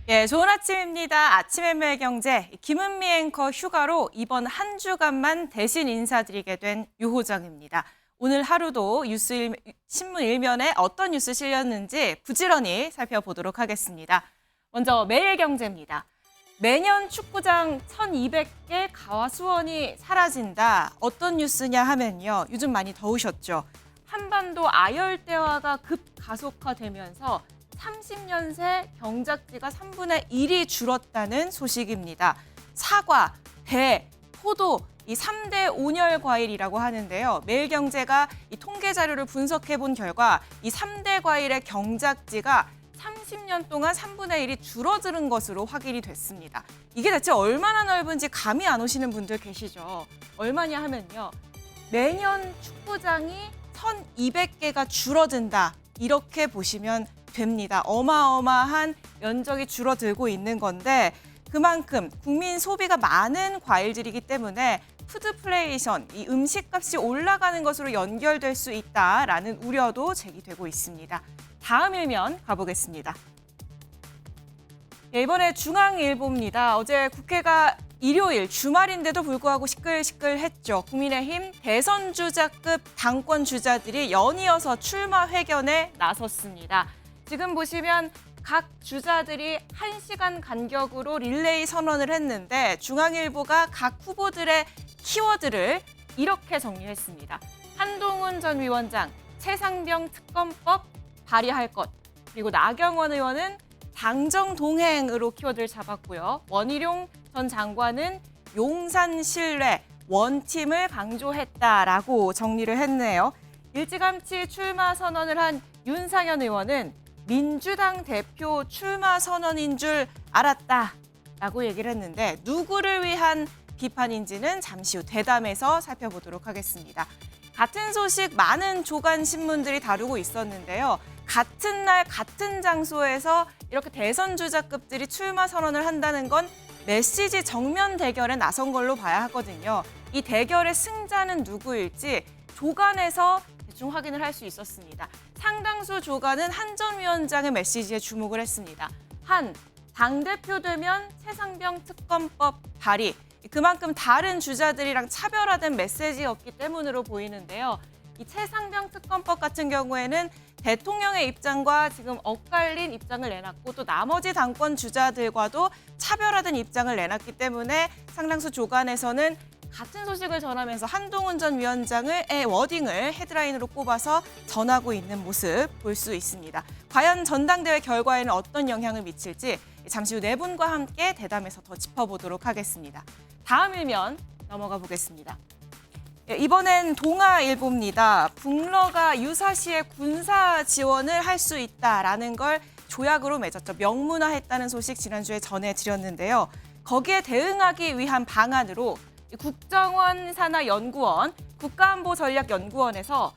예, 좋은 아침입니다. 아침의 매경제 김은미 앵커 휴가로 이번 한 주간만 대신 인사드리게 된 유호정입니다. 오늘 하루도 신문 일면에 어떤 뉴스 실렸는지 부지런히 살펴보도록 하겠습니다. 먼저 매일경제입니다. 매년 축구장 1,200개 가수원이 사라진다. 어떤 뉴스냐 하면요. 요즘 많이 더우셨죠. 한반도 아열대화가 급가속화되면서 30년 새 경작지가 3분의 1이 줄었다는 소식입니다. 사과, 배, 포도, 이 3대 온열 과일이라고 하는데요. 매일경제가 이 통계 자료를 분석해 본 결과 이 3대 과일의 경작지가 30년 동안 3분의 1이 줄어드는 것으로 확인이 됐습니다. 이게 대체 얼마나 넓은지 감이 안 오시는 분들 계시죠. 얼마냐 하면요. 매년 축구장이 1,200개가 줄어든다. 이렇게 보시면 됩니다. 어마어마한 면적이 줄어들고 있는 건데 그만큼 국민 소비가 많은 과일들이기 때문에 푸드플레이션, 이 음식값이 올라가는 것으로 연결될 수 있다라는 우려도 제기되고 있습니다. 다음 일면 가보겠습니다. 예, 이번에 중앙일보입니다. 어제 국회가 일요일 주말인데도 불구하고 시끌시끌했죠. 국민의힘 대선 주자급 당권 주자들이 연이어서 출마 회견에 나섰습니다. 지금 보시면 각 주자들이 1시간 간격으로 릴레이 선언을 했는데 중앙일보가 각 후보들의 키워드를 이렇게 정리했습니다. 한동훈 전 위원장, 최상병 특검법 발의할 것. 그리고 나경원 의원은 당정 동행으로 키워드를 잡았고요. 원희룡 전 장관은 용산 신뢰, 원팀을 강조했다라고 정리를 했네요. 일찌감치 출마 선언을 한 윤상현 의원은 민주당 대표 출마 선언인 줄 알았다라고 얘기를 했는데 누구를 위한 비판인지는 잠시 후 대담에서 살펴보도록 하겠습니다. 같은 소식 많은 조간 신문들이 다루고 있었는데요. 같은 날 같은 장소에서 이렇게 대선 주자급들이 출마 선언을 한다는 건 메시지 정면 대결에 나선 걸로 봐야 하거든요. 이 대결의 승자는 누구일지 조간에서 대충 확인을 할 수 있었습니다. 상당수 조간은 한 전 위원장의 메시지에 주목을 했습니다. 한, 당대표 되면 최상병 특검법 발의. 그만큼 다른 주자들이랑 차별화된 메시지였기 때문으로 보이는데요. 이 최상병 특검법 같은 경우에는 대통령의 입장과 지금 엇갈린 입장을 내놨고 또 나머지 당권 주자들과도 차별화된 입장을 내놨기 때문에 상당수 조간에서는 같은 소식을 전하면서 한동훈 전 위원장의 워딩을 헤드라인으로 꼽아서 전하고 있는 모습 볼 수 있습니다. 과연 전당대회 결과에는 어떤 영향을 미칠지 잠시 후 네 분과 함께 대담해서 더 짚어보도록 하겠습니다. 다음 일면 넘어가 보겠습니다. 이번엔 동아일보입니다. 북러가 유사시에 군사 지원을 할 수 있다라는 걸 조약으로 맺었죠. 명문화했다는 소식 지난주에 전해드렸는데요. 거기에 대응하기 위한 방안으로 국정원 산하연구원, 국가안보전략연구원에서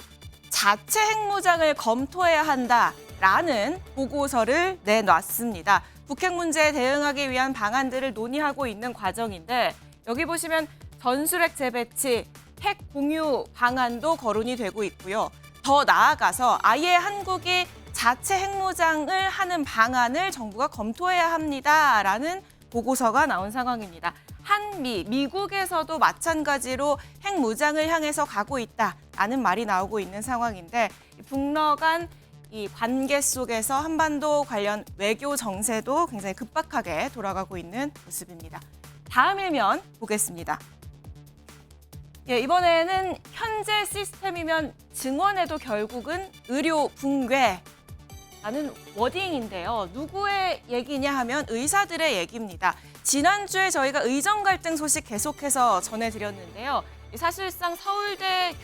자체 핵무장을 검토해야 한다라는 보고서를 내놨습니다. 북핵 문제에 대응하기 위한 방안들을 논의하고 있는 과정인데 여기 보시면 전술핵 재배치, 핵 공유 방안도 거론이 되고 있고요. 더 나아가서 아예 한국이 자체 핵무장을 하는 방안을 정부가 검토해야 합니다라는 보고서가 나온 상황입니다. 한미, 미국에서도 마찬가지로 핵무장을 향해서 가고 있다라는 말이 나오고 있는 상황인데 북러 간 이 관계 속에서 한반도 관련 외교 정세도 굉장히 급박하게 돌아가고 있는 모습입니다. 다음 일면 보겠습니다. 예, 이번에는 현재 시스템이면 증원해도 결국은 의료 붕괴라는 워딩인데요. 누구의 얘기냐 하면 의사들의 얘기입니다. 지난주에 저희가 의정 갈등 소식 계속해서 전해드렸는데요. 사실상 서울대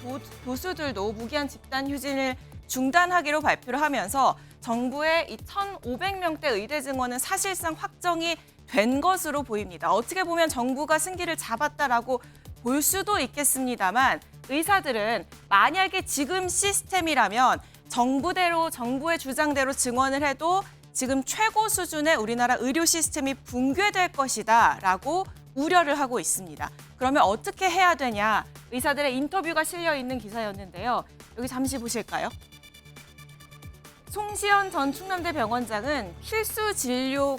교수들도 무기한 집단 휴진을 중단하기로 발표를 하면서 정부의 이 1,500명대 의대 증원은 사실상 확정이 된 것으로 보입니다. 어떻게 보면 정부가 승기를 잡았다라고 볼 수도 있겠습니다만 의사들은 만약에 지금 시스템이라면 정부의 주장대로 증원을 해도 지금 최고 수준의 우리나라 의료 시스템이 붕괴될 것이다라고 우려를 하고 있습니다. 그러면 어떻게 해야 되냐? 의사들의 인터뷰가 실려 있는 기사였는데요. 여기 잠시 보실까요? 송시현 전 충남대 병원장은 필수 진료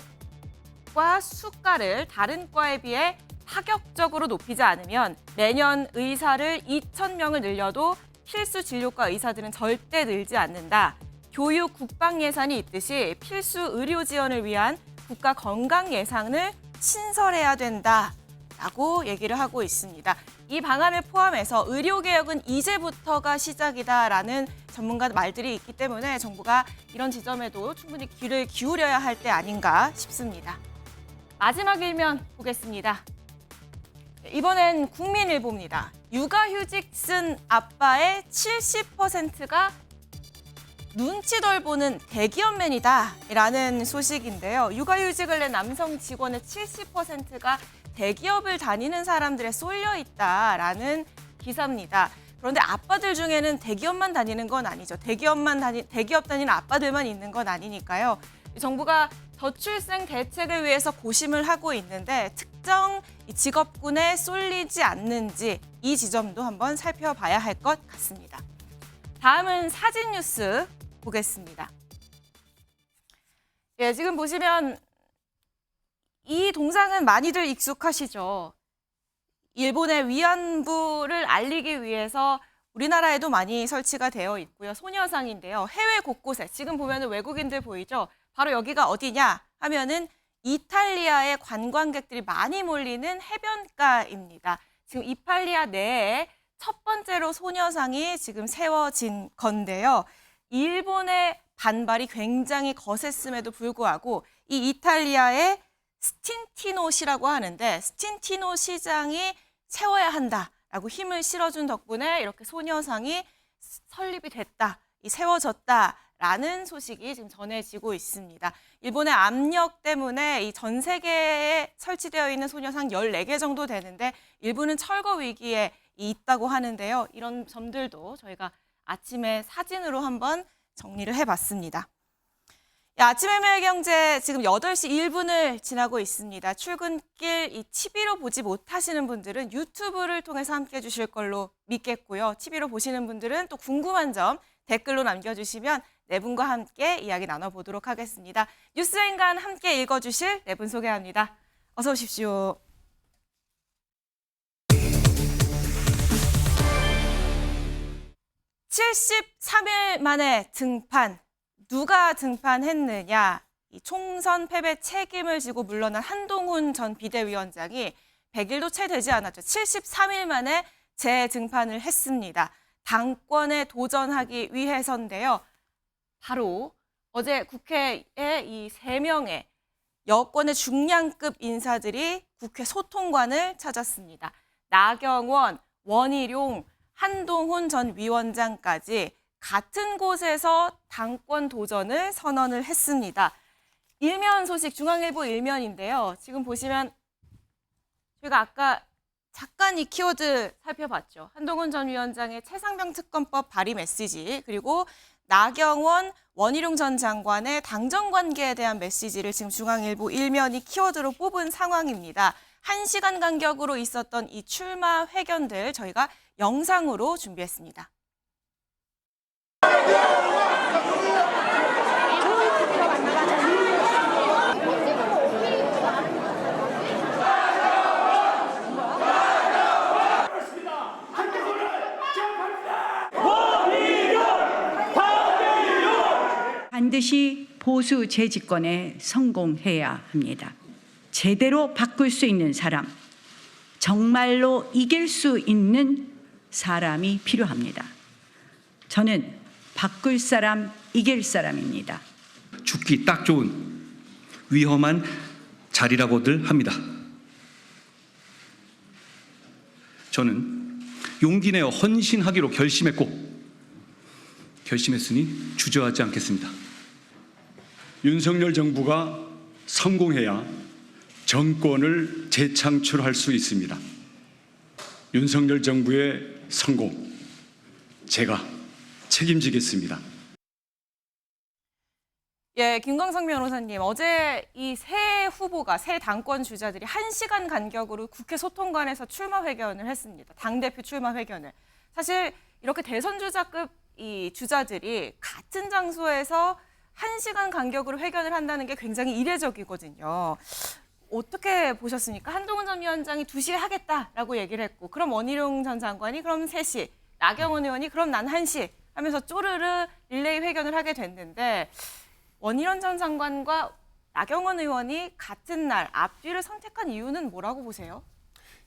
학과 수가를 다른 과에 비해 파격적으로 높이지 않으면 매년 의사를 2,000명을 늘려도 필수 진료과 의사들은 절대 늘지 않는다. 교육 국방 예산이 있듯이 필수 의료 지원을 위한 국가 건강 예산을 신설해야 된다라고 얘기를 하고 있습니다. 이 방안을 포함해서 의료개혁은 이제부터가 시작이다라는 전문가 말들이 있기 때문에 정부가 이런 지점에도 충분히 귀를 기울여야 할 때 아닌가 싶습니다. 마지막 일면 보겠습니다. 이번엔 국민일보입니다. 육아휴직 쓴 아빠의 70%가 눈치 덜 보는 대기업맨이다라는 소식인데요. 육아휴직을 낸 남성 직원의 70%가 대기업을 다니는 사람들에 쏠려 있다라는 기사입니다. 그런데 아빠들 중에는 대기업만 다니는 건 아니죠. 대기업 다니는 아빠들만 있는 건 아니니까요. 정부가 저출생 대책을 위해서 고심을 하고 있는데 특정 직업군에 쏠리지 않는지 이 지점도 한번 살펴봐야 할 것 같습니다. 다음은 사진 뉴스 보겠습니다. 예, 지금 보시면 이 동상은 많이들 익숙하시죠. 일본의 위안부를 알리기 위해서 우리나라에도 많이 설치가 되어 있고요. 소녀상인데요. 해외 곳곳에 지금 보면 외국인들 보이죠? 바로 여기가 어디냐 하면은 이탈리아의 관광객들이 많이 몰리는 해변가입니다. 지금 이탈리아 내에 첫 번째로 소녀상이 지금 세워진 건데요. 일본의 반발이 굉장히 거셌음에도 불구하고 이 이탈리아의 스틴티노시라고 하는데 스틴티노 시장이 세워야 한다라고 힘을 실어준 덕분에 이렇게 소녀상이 설립이 됐다, 세워졌다라는 소식이 지금 전해지고 있습니다. 일본의 압력 때문에 이 전 세계에 설치되어 있는 소녀상 14개 정도 되는데 일부는 철거 위기에 있다고 하는데요. 이런 점들도 저희가 아침에 사진으로 한번 정리를 해봤습니다. 아침의 매일경제 지금 8시 1분을 지나고 있습니다. 출근길 이 TV로 보지 못하시는 분들은 유튜브를 통해서 함께해 주실 걸로 믿겠고요. TV로 보시는 분들은 또 궁금한 점 댓글로 남겨주시면 네 분과 함께 이야기 나눠보도록 하겠습니다. 뉴스행간 함께 읽어주실 네 분 소개합니다. 어서 오십시오. (73일) 만에 등판. 누가 등판했느냐? 이 총선 패배 책임을 지고 물러난 한동훈 전 비대위원장이 100일도 채 되지 않았죠. 73일 만에 재등판을 했습니다. 당권에 도전하기 위해서인데요. 바로 어제 국회에 이 3명의 여권의 중량급 인사들이 국회 소통관을 찾았습니다. 나경원, 원희룡, 한동훈 전 위원장까지 같은 곳에서 당권 도전을 선언을 했습니다. 일면 소식, 중앙일보 일면인데요. 지금 보시면 저희가 아까 잠깐 이 키워드 살펴봤죠. 한동훈 전 위원장의 최상병 특검법 발의 메시지, 그리고 나경원, 원희룡 전 장관의 당정 관계에 대한 메시지를 지금 중앙일보 일면이 키워드로 뽑은 상황입니다. 1시간 간격으로 있었던 이 출마 회견들 저희가 영상으로 준비했습니다. 반드시 보수 재집권에 성공해야 합니다. 제대로 바꿀 수 있는 사람, 정말로 이길 수 있는 사람이 필요합니다. 저는 바꿀 사람, 이길 사람입니다. 죽기 딱 좋은 위험한 자리라고들 합니다. 저는 용기 내어 헌신하기로 결심했으니 주저하지 않겠습니다. 윤석열 정부가 성공해야 정권을 재창출할 수 있습니다. 윤석열 정부의 성공, 제가 책임지겠습니다. 예, 김광석 변호사님, 어제 이 새 후보가, 새 당권 주자들이 1시간 간격으로 국회 소통관에서 출마 회견을 했습니다. 당대표 출마 회견을. 사실 이렇게 대선 주자급 이 주자들이 같은 장소에서 1시간 간격으로 회견을 한다는 게 굉장히 이례적이거든요. 어떻게 보셨습니까? 한동훈 전 위원장이 2시에 하겠다라고 얘기를 했고 그럼 원희룡 전 장관이 그럼 3시, 나경원 의원이 그럼 난 1시 하면서 쪼르르 릴레이 회견을 하게 됐는데 원희룡 전 장관과 나경원 의원이 같은 날 앞뒤를 선택한 이유는 뭐라고 보세요?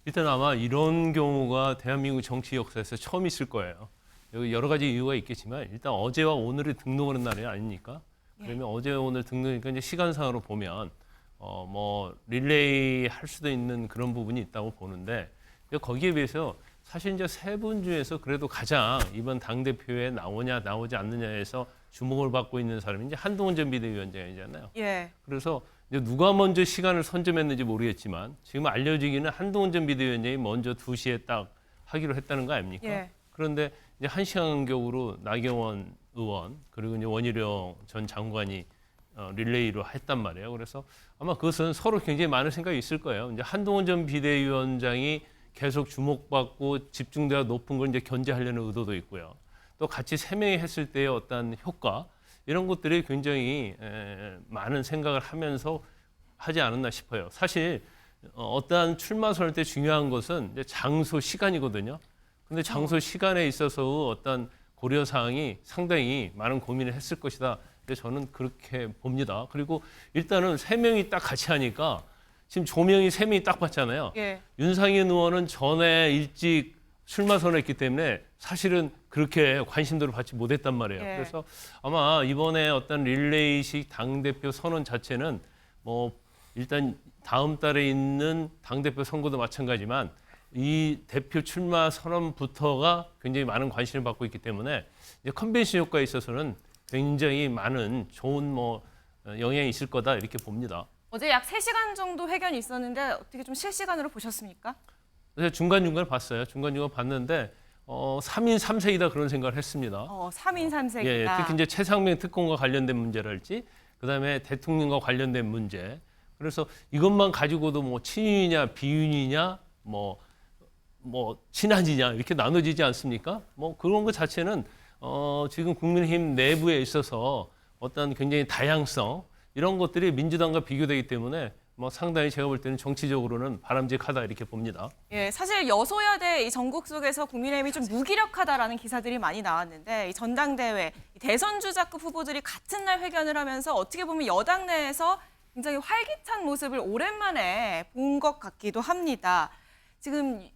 일단 아마 이런 경우가 대한민국 정치 역사에서 처음 있을 거예요. 여기 여러 가지 이유가 있겠지만 일단 어제와 오늘이 등록하는 날이 아닙니까? 그러면 어제 오늘 등록이니까 이제 시간상으로 보면 뭐 릴레이 할 수도 있는 그런 부분이 있다고 보는데 거기에 비해서 사실 이제 세 분 중에서 그래도 가장 이번 당 대표에 나오냐 나오지 않느냐에서 주목을 받고 있는 사람이 이제 한동훈 전 비대위원장이잖아요. 예. 그래서 이제 누가 먼저 시간을 선점했는지 모르겠지만 지금 알려지기는 한동훈 전 비대위원장이 먼저 2시에 딱 하기로 했다는 거 아닙니까? 예. 그런데 이제 1시간 간격으로 나경원 의원 그리고 이제 원희룡 전 장관이 릴레이로 했단 말이에요. 그래서 아마 그것은 서로 굉장히 많은 생각이 있을 거예요. 이제 한동훈 전 비대위원장이 계속 주목받고 집중도가 높은 걸 이제 견제하려는 의도도 있고요. 또 같이 3명이 했을 때의 어떤 효과 이런 것들이 굉장히 많은 생각을 하면서 하지 않았나 싶어요. 사실 어떠한 출마 선언 때 중요한 것은 이제 장소, 시간이거든요. 근데 장소, 시간에 있어서 어떤 고려 사항이 상당히 많은 고민을 했을 것이다. 근데 저는 그렇게 봅니다. 그리고 일단은 3명이 딱 같이 하니까 지금 조명이 3명이 딱 봤잖아요. 예. 윤상현 의원은 전에 일찍 출마 선언했기 때문에 사실은 그렇게 관심도를 받지 못했단 말이에요. 예. 그래서 아마 이번에 어떤 릴레이식 당대표 선언 자체는 뭐 일단 다음 달에 있는 당대표 선거도 마찬가지지만 이 대표 출마 선언부터가 굉장히 많은 관심을 받고 있기 때문에 이제 컨벤션 효과에 있어서는 굉장히 많은 좋은 영향이 있을 거다 이렇게 봅니다. 어제 약 3시간 정도 회견이 있었는데 어떻게 좀 실시간으로 보셨습니까? 그래서 중간중간 봤어요. 중간중간 봤는데 3인 3색이다 그런 생각을 했습니다. 3인 3색이다. 예, 특히 이제 최상병 특검과 관련된 문제랄지 그다음에 대통령과 관련된 문제. 그래서 이것만 가지고도 뭐 친윤이냐 비윤이냐 뭐 친한이냐 이렇게 나눠지지 않습니까? 뭐 그런 것 자체는 지금 국민의힘 내부에 있어서 어떤 굉장히 다양성 이런 것들이 민주당과 비교되기 때문에 뭐 상당히 제가 볼 때는 정치적으로는 바람직하다 이렇게 봅니다. 예, 사실 여소야대 이 전국 속에서 국민의힘이 좀 무기력하다라는 기사들이 많이 나왔는데 이 전당대회 이 대선 주자급 후보들이 같은 날 회견을 하면서 어떻게 보면 여당 내에서 굉장히 활기찬 모습을 오랜만에 본 것 같기도 합니다. 지금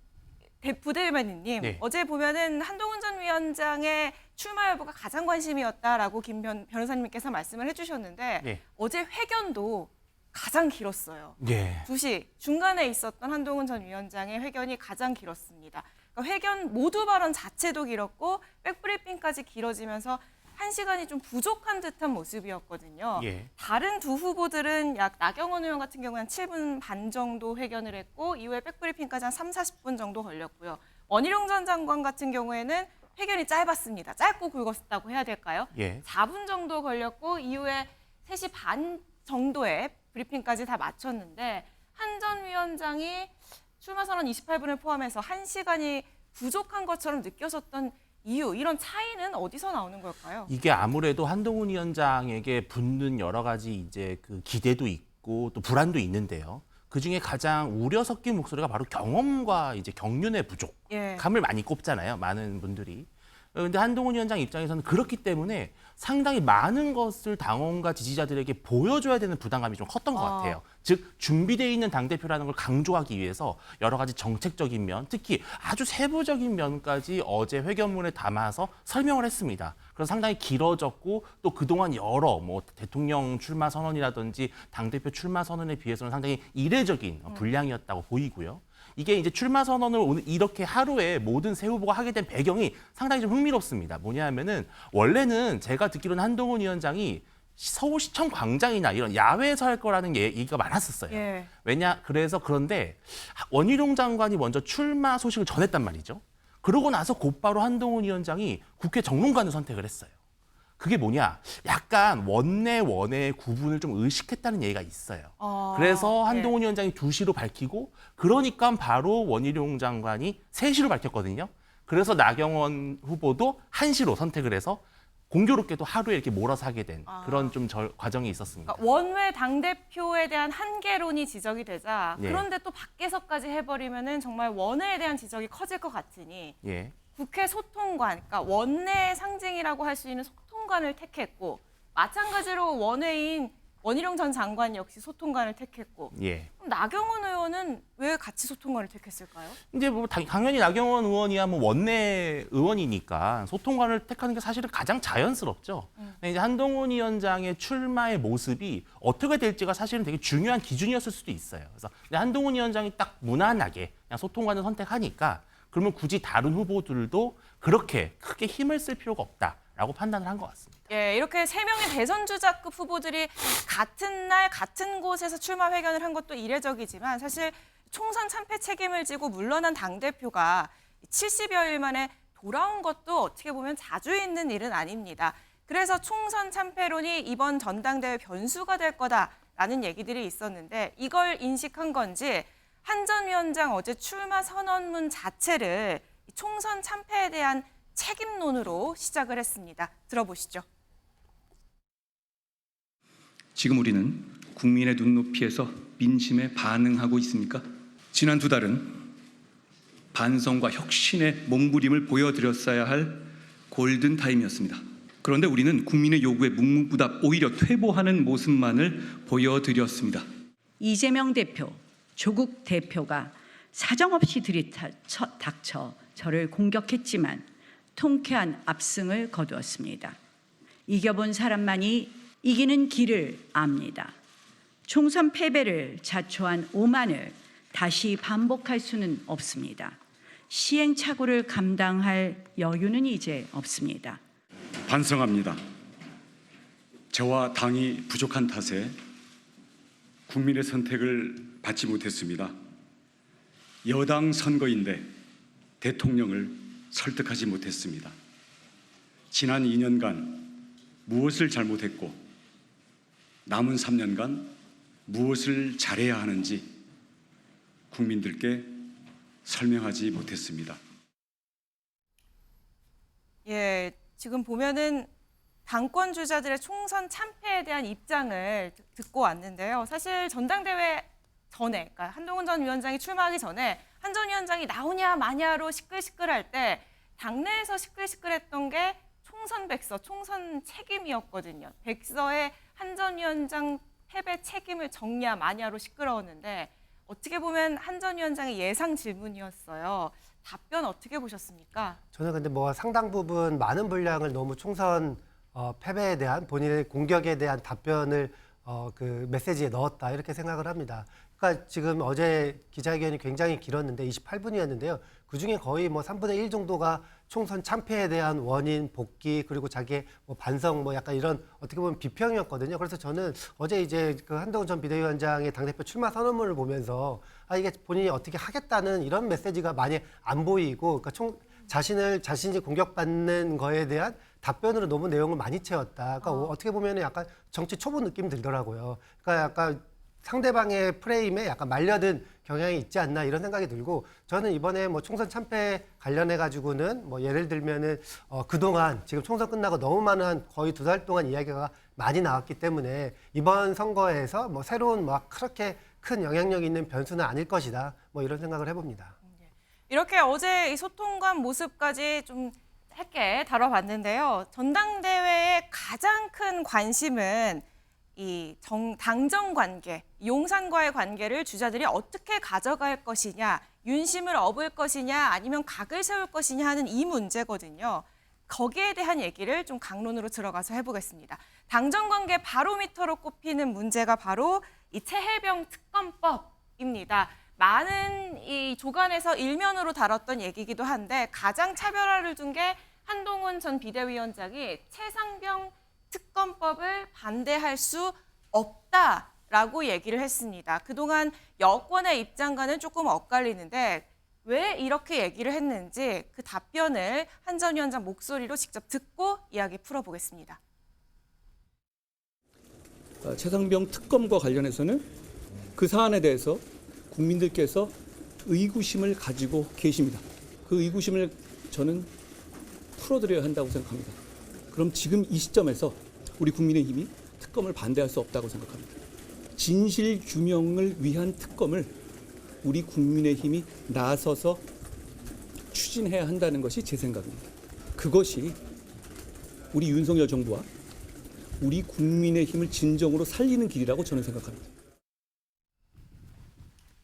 부대변인님 네. 어제 보면은 한동훈 전 위원장의 출마 여부가 가장 관심이었다라고 김 변호사님께서 말씀을 해주셨는데 네. 어제 회견도 가장 길었어요. 예. 2시 중간에 있었던 한동훈 전 위원장의 회견이 가장 길었습니다. 그러니까 회견 모두 발언 자체도 길었고 백브리핑까지 길어지면서 1시간이 좀 부족한 듯한 모습이었거든요. 예. 다른 두 후보들은 약 나경원 의원 같은 경우는 7분 반 정도 회견을 했고 이후에 백브리핑까지 한 3, 40분 정도 걸렸고요. 원희룡 전 장관 같은 경우에는 회견이 짧았습니다. 짧고 굵었다고 해야 될까요? 예. 4분 정도 걸렸고 이후에 3시 반 정도의 브리핑까지 다 마쳤는데 한 전 위원장이 출마 선언 28분을 포함해서 1시간이 부족한 것처럼 느껴졌던 이유, 이런 차이는 어디서 나오는 걸까요? 이게 아무래도 한동훈 위원장에게 붙는 여러 가지 이제 그 기대도 있고 또 불안도 있는데요. 그 중에 가장 우려 섞인 목소리가 바로 경험과 이제 경륜의 부족감을 많이 꼽잖아요. 많은 분들이. 그런데 한동훈 위원장 입장에서는 그렇기 때문에 상당히 많은 것을 당원과 지지자들에게 보여줘야 되는 부담감이 좀 컸던 것 같아요. 즉 준비되어 있는 당대표라는 걸 강조하기 위해서 여러 가지 정책적인 면, 특히 아주 세부적인 면까지 어제 회견문에 담아서 설명을 했습니다. 그래서 상당히 길어졌고 또 그동안 여러 대통령 출마 선언이라든지 당대표 출마 선언에 비해서는 상당히 이례적인 분량이었다고 보이고요. 이게 이제 출마 선언을 오늘 이렇게 하루에 모든 세 후보가 하게 된 배경이 상당히 좀 흥미롭습니다. 뭐냐면은 원래는 제가 듣기로는 한동훈 위원장이 서울시청 광장이나 이런 야외에서 할 거라는 얘기가 많았었어요. 예. 그런데 원희룡 장관이 먼저 출마 소식을 전했단 말이죠. 그러고 나서 곧바로 한동훈 위원장이 국회 정론관을 선택을 했어요. 그게 뭐냐? 약간 원내의 구분을 좀 의식했다는 얘기가 있어요. 그래서 한동훈 위원장이 2시로 밝히고 그러니까 바로 원희룡 장관이 3시로 밝혔거든요. 그래서 나경원 후보도 1시로 선택을 해서 공교롭게도 하루에 이렇게 몰아서 하게 된 그런 좀 과정이 있었습니다. 그러니까 원외 당대표에 대한 한계론이 지적이 되자 예. 그런데 또 밖에서까지 해버리면은 정말 원외에 대한 지적이 커질 것 같으니 예. 국회 소통관, 그러니까 원내의 상징이라고 할 수 있는 소통관을 택했고 마찬가지로 원외인 원희룡 전 장관 역시 소통관을 택했고 예. 그럼 나경원 의원은 왜 같이 소통관을 택했을까요? 이제 뭐 당연히 나경원 의원이야 뭐 원내 의원이니까 소통관을 택하는 게 사실은 가장 자연스럽죠. 근데 이제 한동훈 위원장의 출마의 모습이 어떻게 될지가 사실은 되게 중요한 기준이었을 수도 있어요. 그래서 한동훈 위원장이 딱 무난하게 그냥 소통관을 선택하니까 그러면 굳이 다른 후보들도 그렇게 크게 힘을 쓸 필요가 없다라고 판단을 한 것 같습니다. 예, 이렇게 3명의 대선 주자급 후보들이 같은 날 같은 곳에서 출마 회견을 한 것도 이례적이지만 사실 총선 참패 책임을 지고 물러난 당대표가 70여일 만에 돌아온 것도 어떻게 보면 자주 있는 일은 아닙니다. 그래서 총선 참패론이 이번 전당대회 변수가 될 거다라는 얘기들이 있었는데 이걸 인식한 건지 한 전 위원장 어제 출마 선언문 자체를 총선 참패에 대한 책임론으로 시작을 했습니다. 들어보시죠. 지금 우리는 국민의 눈높이에서 민심에 반응하고 있습니까? 지난 2달은 반성과 혁신의 몸부림을 보여드렸어야 할 골든타임이었습니다. 그런데 우리는 국민의 요구에 묵묵부답 오히려 퇴보하는 모습만을 보여드렸습니다. 이재명 대표, 조국 대표가 사정없이 들이닥쳐 저를 공격했지만 통쾌한 압승을 거두었습니다. 이겨본 사람만이 이기는 길을 압니다. 총선 패배를 자초한 오만을 다시 반복할 수는 없습니다. 시행착오를 감당할 여유는 이제 없습니다. 반성합니다. 저와 당이 부족한 탓에 국민의 선택을 받지 못했습니다. 여당 선거인데 대통령을 설득하지 못했습니다. 지난 2년간 무엇을 잘못했고 남은 3년간 무엇을 잘해야 하는지 국민들께 설명하지 못했습니다. 예, 지금 보면은 당권 주자들의 총선 참패에 대한 입장을 듣고 왔는데요. 사실 전당대회 전에, 그러니까 한동훈 전 위원장이 출마하기 전에 한 전 위원장이 나오냐 마냐로 시끌시끌할 때 당내에서 시끌시끌했던 게 총선 백서, 총선 책임이었거든요. 백서에 한 전 위원장 패배 책임을 정냐 마냐로 시끄러웠는데 어떻게 보면 한 전 위원장의 예상 질문이었어요. 답변 어떻게 보셨습니까? 저는 근데 뭐 상당 부분 많은 분량을 너무 총선 패배에 대한 본인의 공격에 대한 답변을 그 메시지에 넣었다 이렇게 생각을 합니다. 그러니까 지금 어제 기자회견이 굉장히 길었는데 28분이었는데요. 그중에 거의 뭐 3분의 1 정도가 총선 참패에 대한 원인, 복귀 그리고 자기의 뭐 반성 뭐 약간 이런 어떻게 보면 비평이었거든요. 그래서 저는 어제 이제 그 한동훈 전 비대위원장의 당대표 출마 선언문을 보면서 이게 본인이 어떻게 하겠다는 이런 메시지가 많이 안 보이고 그러니까 자신이 공격받는 거에 대한 답변으로 너무 내용을 많이 채웠다. 그러니까 어떻게 보면 약간 정치 초보 느낌 들더라고요. 그러니까 약간 상대방의 프레임에 약간 말려든 경향이 있지 않나 이런 생각이 들고 저는 이번에 뭐 총선 참패 관련해 가지고는 뭐 예를 들면은 그동안 지금 총선 끝나고 너무 많은 거의 2달 동안 이야기가 많이 나왔기 때문에 이번 선거에서 뭐 새로운 뭐 그렇게 큰 영향력 있는 변수는 아닐 것이다. 뭐 이런 생각을 해봅니다. 이렇게 어제 이 소통관 모습까지 좀 짧게 다뤄봤는데요. 전당대회의 가장 큰 관심은 이 당정 관계, 용산과의 관계를 주자들이 어떻게 가져갈 것이냐, 윤심을 업을 것이냐, 아니면 각을 세울 것이냐 하는 이 문제거든요. 거기에 대한 얘기를 좀 강론으로 들어가서 해보겠습니다. 당정 관계 바로미터로 꼽히는 문제가 바로 이 최혜병 특검법입니다. 많은 이 조간에서 일면으로 다뤘던 얘기이기도 한데 가장 차별화를 둔 게 한동훈 전 비대위원장이 최상병 특검법을 반대할 수 없다라고 얘기를 했습니다. 그동안 여권의 입장과는 조금 엇갈리는데 왜 이렇게 얘기를 했는지 그 답변을 한 전 위원장 목소리로 직접 듣고 이야기 풀어보겠습니다. 최상병 특검과 관련해서는 그 사안에 대해서 국민들께서 의구심을 가지고 계십니다. 그 의구심을 저는 풀어드려야 한다고 생각합니다. 그럼 지금 이 시점에서 우리 국민의힘이 특검을 반대할 수 없다고 생각합니다. 진실 규명을 위한 특검을 우리 국민의힘이 나서서 추진해야 한다는 것이 제 생각입니다. 그것이 우리 윤석열 정부와 우리 국민의힘을 진정으로 살리는 길이라고 저는 생각합니다.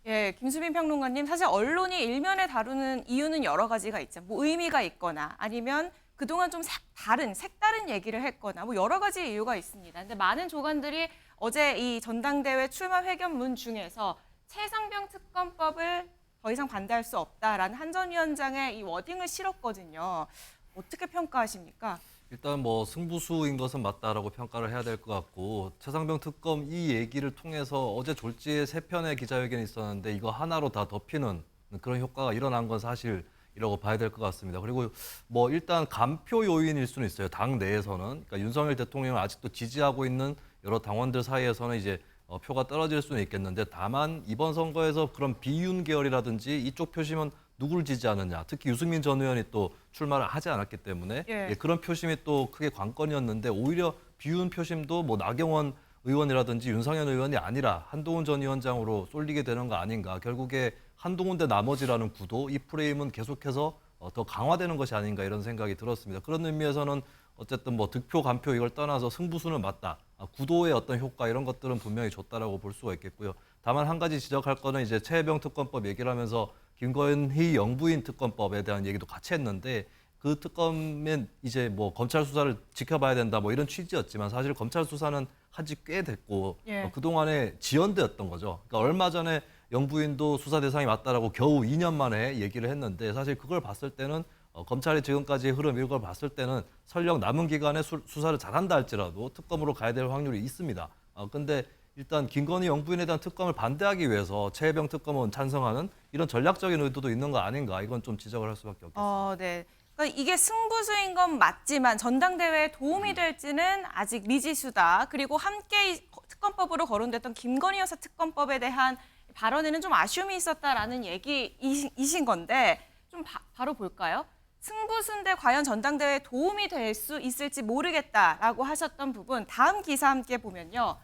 예, 김수민 평론가님, 사실 언론이 일면에 다루는 이유는 여러 가지가 있죠. 뭐 의미가 있거나 아니면 그동안 좀 색다른 얘기를 했거나 뭐 여러 가지 이유가 있습니다. 근데 많은 조간들이 어제 이 전당대회 출마 회견문 중에서 최상병 특검법을 더 이상 반대할 수 없다라는 한 전 위원장의 이 워딩을 실었거든요. 어떻게 평가하십니까? 일단 뭐 승부수인 것은 맞다라고 평가를 해야 될 것 같고, 최상병 특검 이 얘기를 통해서 어제 졸지에 3편의 기자회견이 있었는데 이거 하나로 다 덮이는 그런 효과가 일어난 건 사실이라고 봐야 될 것 같습니다. 그리고 뭐 일단 간표 요인일 수는 있어요. 당 내에서는. 그러니까 윤석열 대통령을 아직도 지지하고 있는 여러 당원들 사이에서는 이제 표가 떨어질 수는 있겠는데, 다만 이번 선거에서 그런 비윤 계열이라든지 이쪽 표심은 누구를 지지하느냐, 특히 유승민 전 의원이 또 출마를 하지 않았기 때문에 그런 표심이 또 크게 관건이었는데, 오히려 비윤 표심도 뭐 나경원 의원이라든지 윤상현 의원이 아니라 한동훈 전 위원장으로 쏠리게 되는 거 아닌가. 결국에 한동훈 대 나머지라는 구도, 이 프레임은 계속해서 더 강화되는 것이 아닌가, 이런 생각이 들었습니다. 그런 의미에서는 어쨌든 뭐 득표, 간표 이걸 떠나서 승부수는 맞다. 구도의 어떤 효과 이런 것들은 분명히 줬다라고 볼 수가 있겠고요. 다만 한 가지 지적할 거는 이제 최혜병 특검법 얘기를 하면서 김건희 영부인 특검법에 대한 얘기도 같이 했는데, 그 특검은 이제 뭐 검찰 수사를 지켜봐야 된다 뭐 이런 취지였지만, 사실 검찰 수사는 한지 꽤 됐고 그동안에 지연되었던 거죠. 그러니까 얼마 전에 영부인도 수사 대상이 맞다라고 겨우 2년 만에 얘기를 했는데, 사실 그걸 봤을 때는 검찰의 지금까지의 흐름 이런 걸 봤을 때는 설령 남은 기간에 수사를 잘한다 할지라도 특검으로 가야 될 확률이 있습니다. 근데 일단 김건희 영부인에 대한 특검을 반대하기 위해서 최혜병 특검은 찬성하는 이런 전략적인 의도도 있는 거 아닌가, 이건 좀 지적을 할 수밖에 없겠습니다. 네. 그러니까 이게 승부수인 건 맞지만 전당대회에 도움이 될지는 아직 미지수다. 그리고 함께 특검법으로 거론됐던 김건희 여사 특검법에 대한 발언에는 좀 아쉬움이 있었다라는 얘기이신 건데, 좀 바로 볼까요? 승부수인데 과연 전당대회에 도움이 될 수 있을지 모르겠다라고 하셨던 부분, 다음 기사 함께 보면요.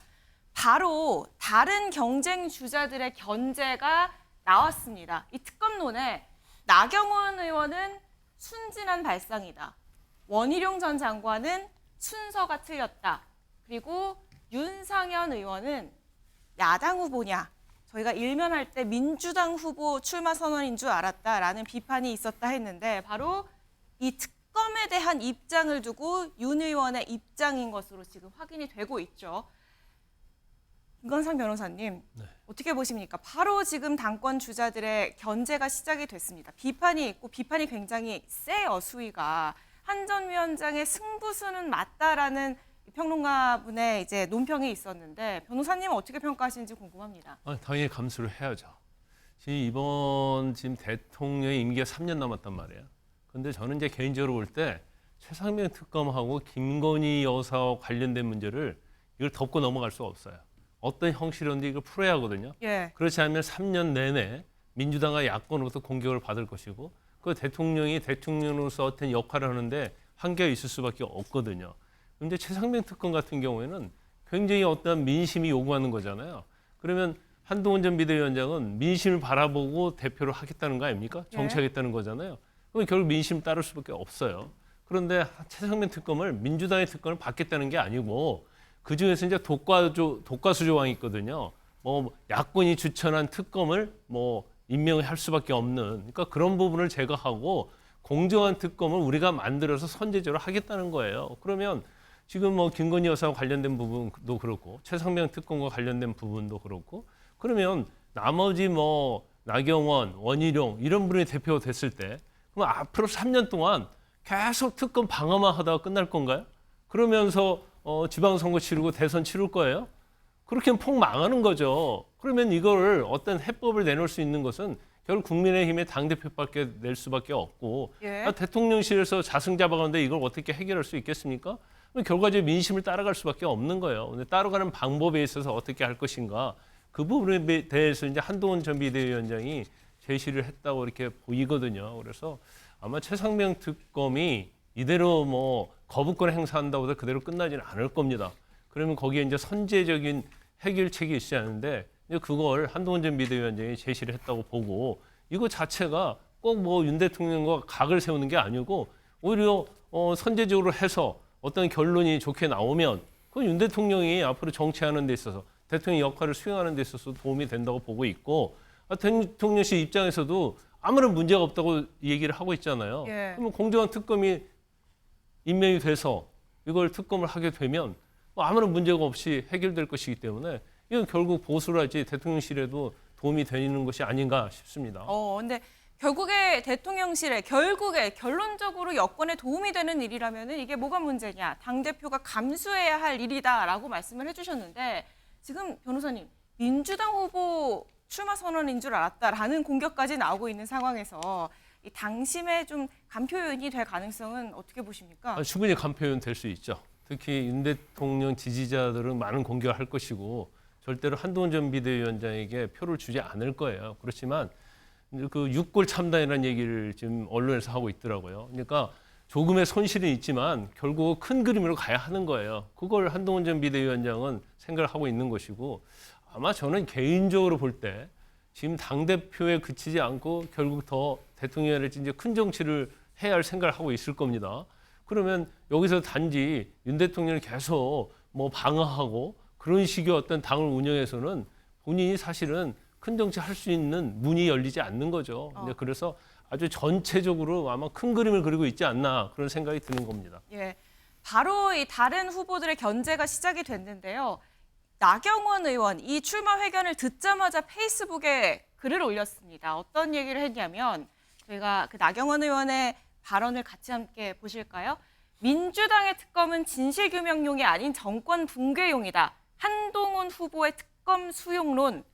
바로 다른 경쟁 주자들의 견제가 나왔습니다. 이 특검론에 나경원 의원은 순진한 발상이다. 원희룡 전 장관은 순서가 틀렸다. 그리고 윤상현 의원은 야당 후보냐. 저희가 일면할 때 민주당 후보 출마 선언인 줄 알았다라는 비판이 있었다 했는데, 바로 이 특검에 대한 입장을 두고 윤 의원의 입장인 것으로 지금 확인이 되고 있죠. 김건상 변호사님, 어떻게 보십니까? 바로 지금 당권 주자들의 견제가 시작이 됐습니다. 비판이 있고 비판이 굉장히 세요, 수위가. 한 전 위원장의 승부수는 맞다라는 평론가분의 이제 논평이 있었는데, 변호사님은 어떻게 평가하시는지 궁금합니다. 당연히 감수를 해야죠. 지금 대통령의 임기가 3년 남았단 말이에요. 근데 저는 이제 개인적으로 볼 때 최상병 특검하고 김건희 여사와 관련된 문제를 이걸 덮고 넘어갈 수가 없어요. 어떤 형식이든지 이걸 풀어야 하거든요. 그렇지 않으면 3년 내내 민주당과 야권으로부터 공격을 받을 것이고, 그 대통령이 대통령으로서 어떤 역할을 하는데 한계가 있을 수밖에 없거든요. 그런데 최상병 특검 같은 경우에는 굉장히 어떤 민심이 요구하는 거잖아요. 그러면 한동훈 전 비대위원장은 민심을 바라보고 대표를 하겠다는 거 아닙니까? 정치하겠다는 거잖아요. 그럼 결국 민심 따를 수밖에 없어요. 그런데 최상병 특검을 민주당의 특검을 받겠다는 게 아니고, 그중에서 이제 독과수 조항이 있거든요. 뭐 야권이 추천한 특검을 뭐 임명할 수밖에 없는, 그러니까 그런 부분을 제거하고 공정한 특검을 우리가 만들어서 선제적으로 하겠다는 거예요. 그러면 지금 뭐 김건희 여사와 관련된 부분도 그렇고 최상병 특검과 관련된 부분도 그렇고, 그러면 나머지 뭐 나경원, 원희룡 이런 분이 대표가 됐을 때, 그럼 앞으로 3년 동안 계속 특검 방어만 하다가 끝날 건가요? 그러면서 지방선거 치르고 대선 치를 거예요? 그렇게 하면 폭 망하는 거죠. 그러면 이걸 어떤 해법을 내놓을 수 있는 것은 결국 국민의힘의 당대표밖에 낼 수밖에 없고, 대통령실에서 자승 잡아가는데 이걸 어떻게 해결할 수 있겠습니까? 결과적으로 민심을 따라갈 수밖에 없는 거예요. 근데 따라가는 방법에 있어서 어떻게 할 것인가, 그 부분에 대해서 이제 한동훈 전 비대위원장이 제시를 했다고 이렇게 보이거든요. 그래서 아마 최상병 특검이 이대로 뭐 거부권 행사한다고 해서 그대로 끝나지는 않을 겁니다. 그러면 거기에 이제 선제적인 해결책이 있지 않은데 이제 그걸 한동훈 전 비대위원장이 제시를 했다고 보고 이거 자체가 꼭 뭐 윤 대통령과 각을 세우는 게 아니고 오히려 선제적으로 해서 어떤 결론이 좋게 나오면 그건 윤 대통령이 앞으로 정치하는 데 있어서 대통령 역할을 수행하는 데 있어서 도움이 된다고 보고 있고 대통령실 입장에서도 아무런 문제가 없다고 얘기를 하고 있잖아요. 예. 그러면 공정한 특검이 임명이 돼서 이걸 특검을 하게 되면 뭐 아무런 문제가 없이 해결될 것이기 때문에 이건 결국 보수라지 대통령실에도 도움이 되는 것이 아닌가 싶습니다. 근데 결국에 대통령실에 결국에 결론적으로 여권에 도움이 되는 일이라면은 이게 뭐가 문제냐? 당대표가 감수해야 할 일이다라고 말씀을 해주셨는데 지금 변호사님 민주당 후보 출마 선언인 줄 알았다라는 공격까지 나오고 있는 상황에서 이 당심에 좀 간표 요인이 될 가능성은 어떻게 보십니까? 충분히 간표는 될 수 있죠. 특히 윤 대통령 지지자들은 많은 공격을 할 것이고 절대로 한동훈 전 비대위원장에게 표를 주지 않을 거예요. 그렇지만 그 육골 참단이라는 얘기를 지금 언론에서 하고 있더라고요. 그러니까 조금의 손실은 있지만 결국 큰 그림으로 가야 하는 거예요. 그걸 한동훈 전 비대위원장은 생각을 하고 있는 것이고 아마 저는 개인적으로 볼 때 지금 당대표에 그치지 않고 결국 더 대통령이랄지 이제 큰 정치를 해야 할 생각을 하고 있을 겁니다. 그러면 여기서 단지 윤 대통령을 계속 뭐 방어하고 그런 식의 어떤 당을 운영해서는 본인이 사실은 큰 정치 할 수 있는 문이 열리지 않는 거죠. 근데 그래서 아주 전체적으로 아마 큰 그림을 그리고 있지 않나 그런 생각이 드는 겁니다. 예, 바로 이 다른 후보들의 견제가 시작이 됐는데요. 나경원 의원 이 출마 회견을 듣자마자 페이스북에 글을 올렸습니다. 어떤 얘기를 했냐면 저희가 그 나경원 의원의 발언을 같이 함께 보실까요? 민주당의 특검은 진실규명용이 아닌 정권 붕괴용이다. 한동훈 후보의 특검 수용론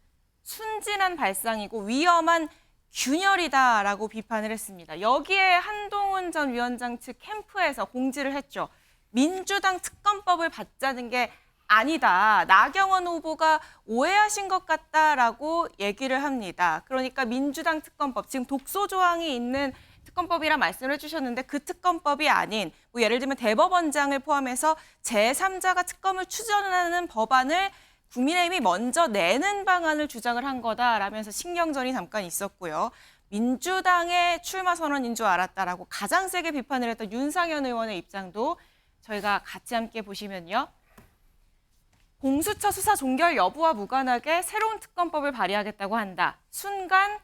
순진한 발상이고 위험한 균열이다라고 비판을 했습니다. 여기에 한동훈 전 위원장 측 캠프에서 공지를 했죠. 민주당 특검법을 받자는 게 아니다. 나경원 후보가 오해하신 것 같다라고 얘기를 합니다. 그러니까 민주당 특검법, 지금 독소 조항이 있는 특검법이라 말씀을 해주셨는데 그 특검법이 아닌 뭐 예를 들면 대법원장을 포함해서 제3자가 특검을 추진하는 법안을 국민의힘이 먼저 내는 방안을 주장을 한 거다라면서 신경전이 잠깐 있었고요. 민주당의 출마 선언인 줄 알았다라고 가장 세게 비판을 했던 윤상현 의원의 입장도 저희가 같이 함께 보시면요. 공수처 수사 종결 여부와 무관하게 새로운 특검법을 발의하겠다고 한다. 순간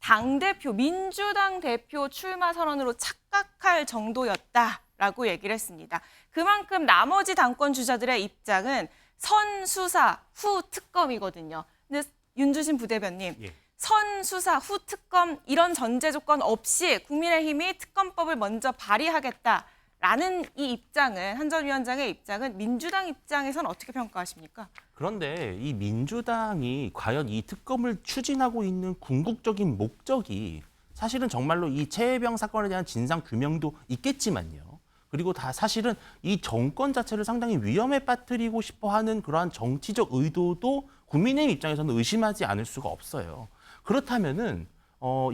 당대표, 민주당 대표 출마 선언으로 착각할 정도였다라고 얘기를 했습니다. 그만큼 나머지 당권 주자들의 입장은 선 수사 후 특검이거든요. 근데 윤주신 부대변님, 선 수사 후 특검 이런 전제 조건 없이 국민의힘이 특검법을 먼저 발의하겠다라는 이 입장은 한 전 위원장의 입장은 민주당 입장에서는 어떻게 평가하십니까? 그런데 이 민주당이 과연 이 특검을 추진하고 있는 궁극적인 목적이 사실은 정말로 이 최혜병 사건에 대한 진상 규명도 있겠지만요. 그리고 다 사실은 이 정권 자체를 상당히 위험에 빠뜨리고 싶어하는 그러한 정치적 의도도 국민의힘 입장에서는 의심하지 않을 수가 없어요. 그렇다면은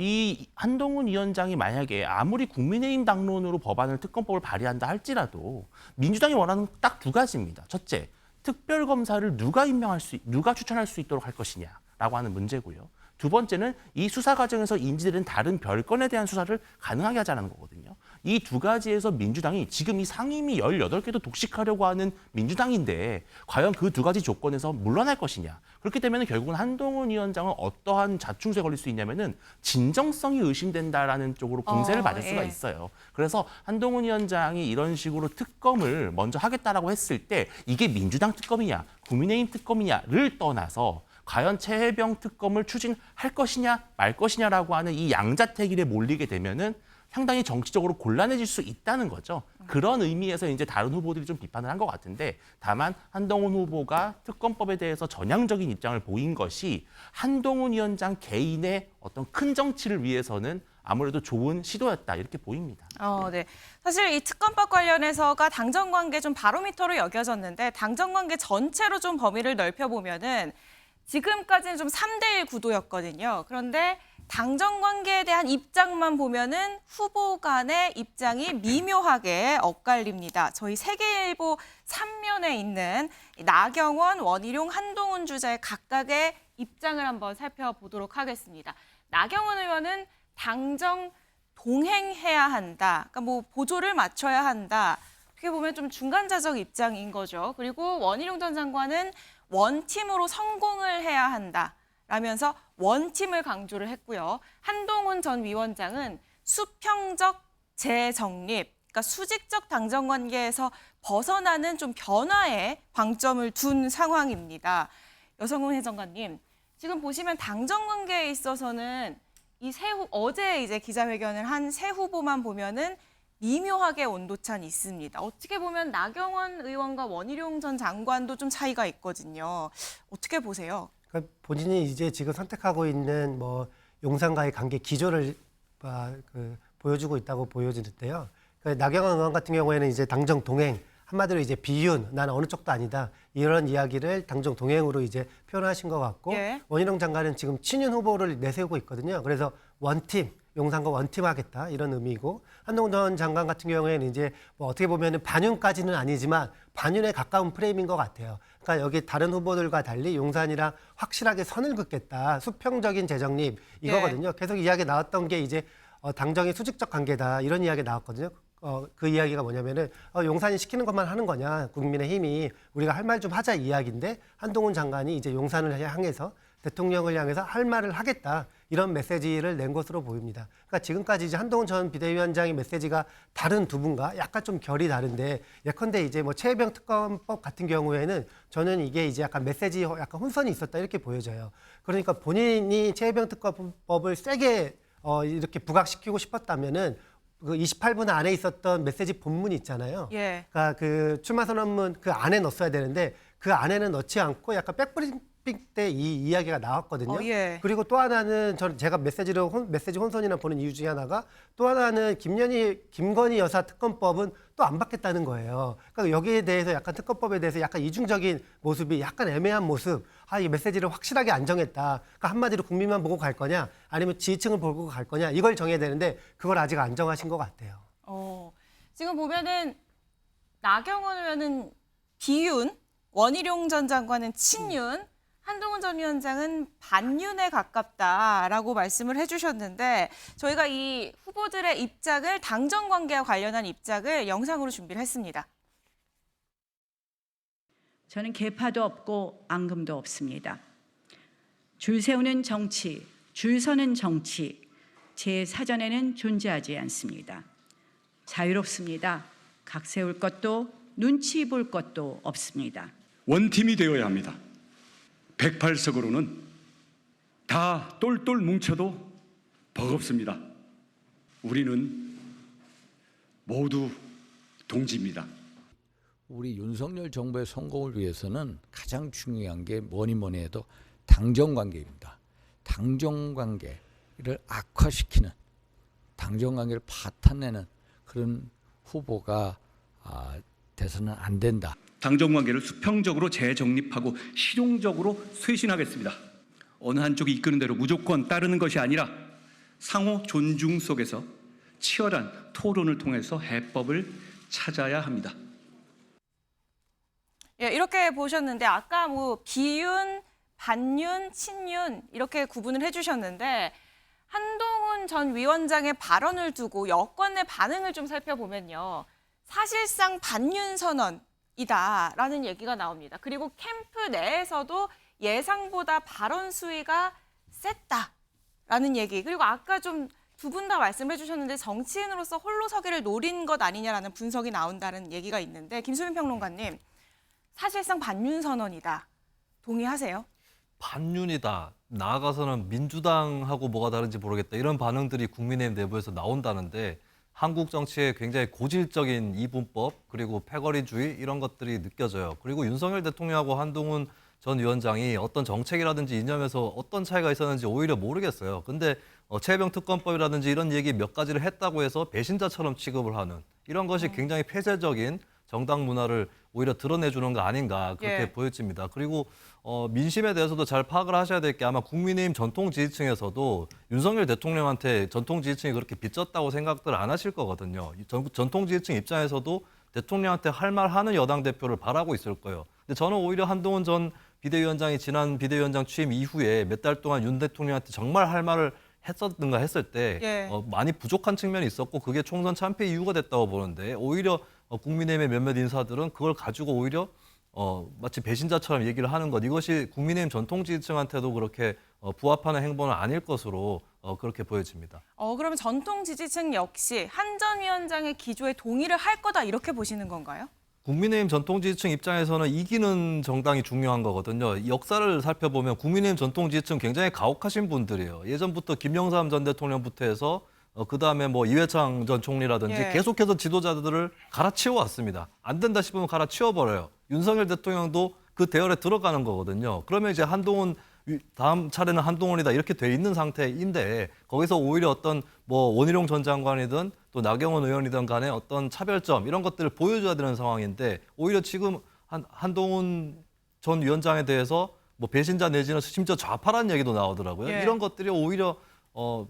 이 한동훈 위원장이 만약에 아무리 국민의힘 당론으로 법안을 특검법을 발의한다 할지라도 민주당이 원하는 딱 두 가지입니다. 첫째, 특별검사를 누가 추천할 수 있도록 할 것이냐라고 하는 문제고요. 두 번째는 이 수사 과정에서 인지되는 다른 별건에 대한 수사를 가능하게 하자는 거거든요. 이 두 가지에서 민주당이 지금 이 상임위 18개도 독식하려고 하는 민주당인데 과연 그 두 가지 조건에서 물러날 것이냐. 그렇기 때문에 결국은 한동훈 위원장은 어떠한 자충수에 걸릴 수 있냐면은 진정성이 의심된다라는 쪽으로 공세를 받을 수가 있어요. 그래서 한동훈 위원장이 이런 식으로 특검을 먼저 하겠다라고 했을 때 이게 민주당 특검이냐, 국민의힘 특검이냐를 떠나서 과연 최혜병 특검을 추진할 것이냐 말 것이냐라고 하는 이 양자택일에 몰리게 되면은 상당히 정치적으로 곤란해질 수 있다는 거죠. 그런 의미에서 이제 다른 후보들이 좀 비판을 한 것 같은데 다만 한동훈 후보가 특검법에 대해서 전향적인 입장을 보인 것이 한동훈 위원장 개인의 어떤 큰 정치를 위해서는 아무래도 좋은 시도였다 이렇게 보입니다. 네. 사실 이 특검법 관련해서가 당정 관계 좀 바로미터로 여겨졌는데 당정 관계 전체로 좀 범위를 넓혀보면은 지금까지는 좀 3대1 구도였거든요. 그런데 당정 관계에 대한 입장만 보면은 후보 간의 입장이 미묘하게 엇갈립니다. 저희 세계일보 3면에 있는 나경원, 원희룡, 한동훈 주자의 각각의 입장을 한번 살펴보도록 하겠습니다. 나경원 의원은 당정 동행해야 한다. 그러니까 뭐 보조를 맞춰야 한다. 어떻게 보면 좀 중간자적 입장인 거죠. 그리고 원희룡 전 장관은 원팀으로 성공을 해야 한다. 라면서 원팀을 강조를 했고요. 한동훈 전 위원장은 수평적 재정립, 그러니까 수직적 당정 관계에서 벗어나는 좀 변화에 방점을 둔 상황입니다. 여성훈 해정관님, 지금 보시면 당정 관계에 있어서는 이 어제 이제 기자회견을 한 세 후보만 보면은 미묘하게 온도차는 있습니다. 어떻게 보면 나경원 의원과 원희룡 전 장관도 좀 차이가 있거든요. 어떻게 보세요? 그러니까 본인이 이제 지금 선택하고 있는 뭐 용산과의 관계 기조를 보여주고 있다고 보여지는데요. 그러니까 나경원 의원 같은 경우에는 이제 당정 동행, 한마디로 이제 비윤, 나는 어느 쪽도 아니다. 이런 이야기를 당정 동행으로 이제 표현하신 것 같고, 예. 원희룡 장관은 지금 친윤 후보를 내세우고 있거든요. 그래서 원팀, 용산과 원팀 하겠다 이런 의미고, 한동훈 전 장관 같은 경우에는 이제 뭐 어떻게 보면 반윤까지는 아니지만 반윤에 가까운 프레임인 것 같아요. 그러니까 여기 다른 후보들과 달리 용산이랑 확실하게 선을 긋겠다, 수평적인 재정립 이거거든요. 계속 이야기 나왔던 게 이제 당정의 수직적 관계다 이런 이야기 나왔거든요. 그 이야기가 뭐냐면은 용산이 시키는 것만 하는 거냐, 국민의힘이 우리가 할 말 좀 하자 이야기인데, 한동훈 장관이 이제 용산을 향해서 대통령을 향해서 할 말을 하겠다 이런 메시지를 낸 것으로 보입니다. 그러니까 지금까지 이제 한동훈 전 비대위원장의 메시지가 다른 두 분과 약간 좀 결이 다른데, 예컨대 이제 뭐 최혜병 특검법 같은 경우에는 저는 이게 이제 약간 메시지 약간 혼선이 있었다 이렇게 보여져요. 그러니까 본인이 최혜병 특검법을 세게 이렇게 부각시키고 싶었다면은 그 28분 안에 있었던 메시지 본문이 있잖아요. 예. 그러니까 그 출마 선언문 그 안에 넣었어야 되는데 그 안에는 넣지 않고 약간 백브리핑 때 이 이야기가 나왔거든요. 예. 그리고 또 하나는 제가 메시지 혼선이나 보는 이유 중에 하나가, 또 하나는 김건희 여사 특검법은 또 안 받겠다는 거예요. 그러니까 여기에 대해서 약간 특검법에 대해서 약간 이중적인 모습이, 약간 애매한 모습. 이 메시지를 확실하게 안 정했다. 그러니까 한마디로 국민만 보고 갈 거냐, 아니면 지지층을 보고 갈 거냐, 이걸 정해야 되는데 그걸 아직 안 정하신 것 같아요. 지금 보면은 나경원 의원은 비윤, 원희룡 전 장관은 친윤, 한동훈 전 위원장은 반윤에 가깝다라고 말씀을 해주셨는데, 저희가 이 후보들의 입장을, 당정 관계와 관련한 입장을 영상으로 준비를 했습니다. 저는 계파도 없고 앙금도 없습니다. 줄 세우는 정치, 줄 서는 정치, 제 사전에는 존재하지 않습니다. 자유롭습니다. 각 세울 것도 눈치 볼 것도 없습니다. 원팀이 되어야 합니다. 108석으로는 다 똘똘 뭉쳐도 버겁습니다. 우리는 모두 동지입니다. 우리 윤석열 정부의 성공을 위해서는 가장 중요한 게 뭐니 해도 당정관계입니다. 당정관계를 악화시키는, 당정관계를 파탄내는 그런 후보가 돼서는 안 된다. 당정관계를 수평적으로 재정립하고 실용적으로 쇄신하겠습니다. 어느 한쪽이 이끄는 대로 무조건 따르는 것이 아니라 상호 존중 속에서 치열한 토론을 통해서 해법을 찾아야 합니다. 예, 이렇게 보셨는데, 아까 뭐 비윤, 반윤, 친윤 이렇게 구분을 해주셨는데, 한동훈 전 위원장의 발언을 두고 여권 내 반응을 좀 살펴보면요, 사실상 반윤 선언이다라는 얘기가 나옵니다. 그리고 캠프 내에서도 예상보다 발언 수위가 셌다라는 얘기. 그리고 아까 좀 두 분 다 말씀해 주셨는데, 정치인으로서 홀로 서기를 노린 것 아니냐라는 분석이 나온다는 얘기가 있는데, 김수민 평론가님, 사실상 반윤 선언이다. 동의하세요? 반윤이다. 나아가서는 민주당하고 뭐가 다른지 모르겠다. 이런 반응들이 국민의힘 내부에서 나온다는데, 한국 정치의 굉장히 고질적인 이분법, 그리고 패거리주의 이런 것들이 느껴져요. 그리고 윤석열 대통령하고 한동훈 전 위원장이 어떤 정책이라든지 이념에서 어떤 차이가 있었는지 오히려 모르겠어요. 근데 최혜병 특검법이라든지 이런 얘기 몇 가지를 했다고 해서 배신자처럼 취급을 하는, 이런 것이 굉장히 폐쇄적인 정당 문화를 오히려 드러내주는 거 아닌가, 그렇게 보여집니다. 그리고 민심에 대해서도 잘 파악을 하셔야 될 게 아마 국민의힘 전통 지지층에서도 윤석열 대통령한테 전통 지지층이 그렇게 빚졌다고 생각들 안 하실 거거든요. 전통 지지층 입장에서도 대통령한테 할 말 하는 여당 대표를 바라고 있을 거예요. 근데 저는 오히려 한동훈 전 비대위원장이 지난 비대위원장 취임 이후에 몇 달 동안 윤 대통령한테 정말 할 말을 했었는가 했을 때 많이 부족한 측면이 있었고 그게 총선 참패 이유가 됐다고 보는데 오히려 국민의힘의 몇몇 인사들은 그걸 가지고 오히려 마치 배신자처럼 얘기를 하는 것 이것이 국민의힘 전통 지지층한테도 그렇게 부합하는 행보는 아닐 것으로 그렇게 보여집니다. 그러면 전통 지지층 역시 한 전 위원장의 기조에 동의를 할 거다 이렇게 보시는 건가요? 국민의힘 전통 지지층 입장에서는 이기는 정당이 중요한 거거든요. 역사를 살펴보면 국민의힘 전통 지지층 굉장히 가혹하신 분들이에요. 예전부터 김영삼 전 대통령부터 해서 그다음에 뭐 이회창 전 총리라든지 계속해서 지도자들을 갈아치워 왔습니다. 안 된다 싶으면 갈아치워 버려요. 윤석열 대통령도 그 대열에 들어가는 거거든요. 그러면 이제 한동훈 다음 차례는 한동훈이다 이렇게 돼 있는 상태인데 거기서 오히려 어떤 뭐 원희룡 전 장관이든 또 나경원 의원이든 간에 어떤 차별점 이런 것들을 보여줘야 되는 상황인데 오히려 지금 한동훈 전 위원장에 대해서 뭐 배신자 내지는 심지어 좌파라는 얘기도 나오더라고요. 이런 것들이 오히려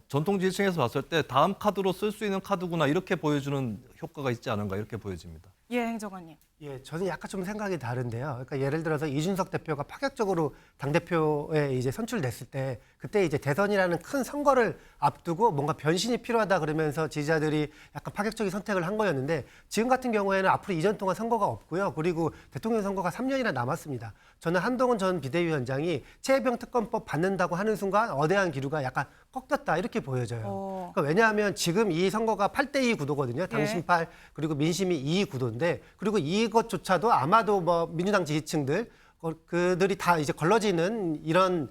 전통 지지층에서 봤을 때 다음 카드로 쓸 수 있는 카드구나 이렇게 보여주는 효과가 있지 않은가 이렇게 보여집니다. 예, 행정관님. 예, 저는 약간 좀 생각이 다른데요. 그러니까 예를 들어서 이준석 대표가 파격적으로 당대표에 이제 선출됐을 때 그때 이제 대선이라는 큰 선거를 앞두고 뭔가 변신이 필요하다 그러면서 지지자들이 약간 파격적인 선택을 한 거였는데 지금 같은 경우에는 앞으로 2년 동안 선거가 없고요. 그리고 대통령 선거가 3년이나 남았습니다. 저는 한동훈 전 비대위원장이 최혜병 특검법 받는다고 하는 순간 어대한 기류가 약간 꺾였다 이렇게 보여져요. 그러니까 왜냐하면 지금 이 선거가 8대2 구도거든요. 당신 8 그리고 민심이 2 구도인데 그리고 이것조차도 아마도 뭐 민주당 지지층들 그들이 다 이제 걸러지는 이런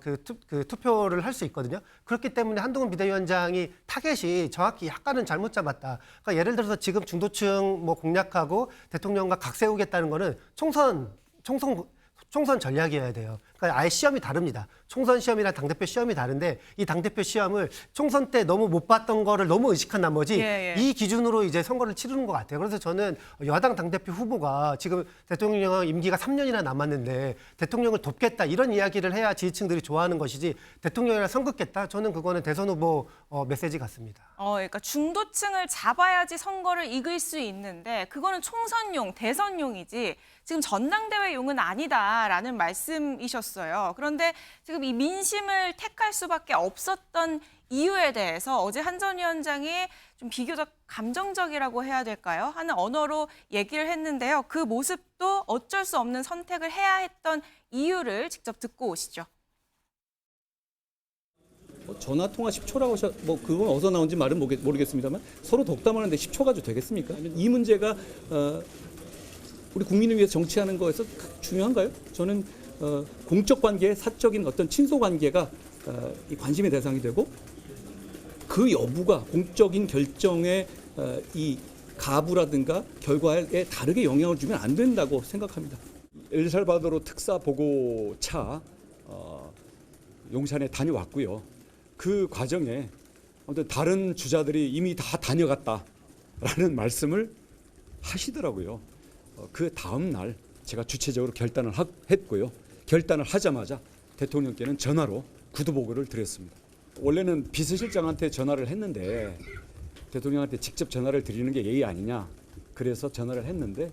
그 투표를 할 수 있거든요. 그렇기 때문에 한동훈 비대위원장이 타겟이 정확히 약간은 잘못 잡았다. 그러니까 예를 들어서 지금 중도층 뭐 공략하고 대통령과 각 세우겠다는 거는 총선 전략이어야 돼요. 그러니까 아예 시험이 다릅니다. 총선 시험이랑 당대표 시험이 다른데 이 당대표 시험을 총선 때 너무 못 봤던 거를 너무 의식한 나머지 이 기준으로 이제 선거를 치르는 것 같아요. 그래서 저는 여당 당대표 후보가 지금 대통령 임기가 3년이나 남았는데 대통령을 돕겠다 이런 이야기를 해야 지지층들이 좋아하는 것이지 대통령이랑 선긋겠다 저는 그거는 대선 후보 메시지 같습니다. 그러니까 중도층을 잡아야지 선거를 이길 수 있는데 그거는 총선용, 대선용이지 지금 전당대회용은 아니다라는 말씀이셨어요. 그런데 지금 이 민심을 택할 수밖에 없었던 이유에 대해서 어제 한 전 위원장이 좀 비교적 감정적이라고 해야 될까요? 하는 언어로 얘기를 했는데요. 그 모습도 어쩔 수 없는 선택을 해야 했던 이유를 직접 듣고 오시죠. 전화 통화 10초라고 뭐 그건 어디서 나온지 말은 모르겠습니다만 서로 독담하는데 10초 가지고 되겠습니까? 이 문제가 우리 국민을 위해서 정치하는 거에서 중요한가요? 저는 공적 관계, 사적인 어떤 친소 관계가 이 관심의 대상이 되고 그 여부가 공적인 결정에 이 가부라든가 결과에 다르게 영향을 주면 안 된다고 생각합니다. 엘살바도르 특사 보고차 용산에 다녀왔고요. 그 과정에 아무튼 다른 주자들이 이미 다 다녀갔다라는 말씀을 하시더라고요. 그 다음 날 제가 주체적으로 결단을 했고요. 결단을 하자마자 대통령께는 전화로 구두 보고를 드렸습니다. 원래는 비서실장한테 전화를 했는데 대통령한테 직접 전화를 드리는 게 예의 아니냐. 그래서 전화를 했는데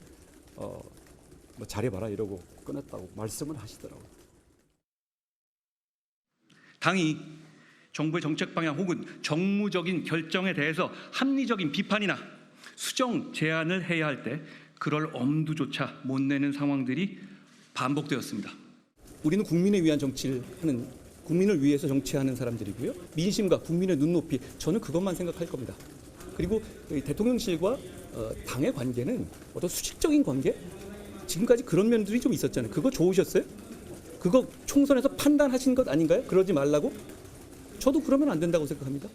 뭐 잘해봐라 이러고 끊었다고 말씀을 하시더라고요. 당이 정부의 정책 방향 혹은 정무적인 결정에 대해서 합리적인 비판이나 수정 제안을 해야 할 때 그럴 엄두조차 못 내는 상황들이 반복되었습니다. 우리는 국민을 위한 정치를 하는, 국민을 위해서 정치하는 사람들이고요. 민심과 국민의 눈높이, 저는 그것만 생각할 겁니다. 그리고 대통령실과 당의 관계는 어떤 수직적인 관계? 지금까지 그런 면들이 좀 있었잖아요. 그거 좋으셨어요? 그거 총선에서 판단하신 것 아닌가요? 그러지 말라고? 저도 그러면 안 된다고 생각합니다.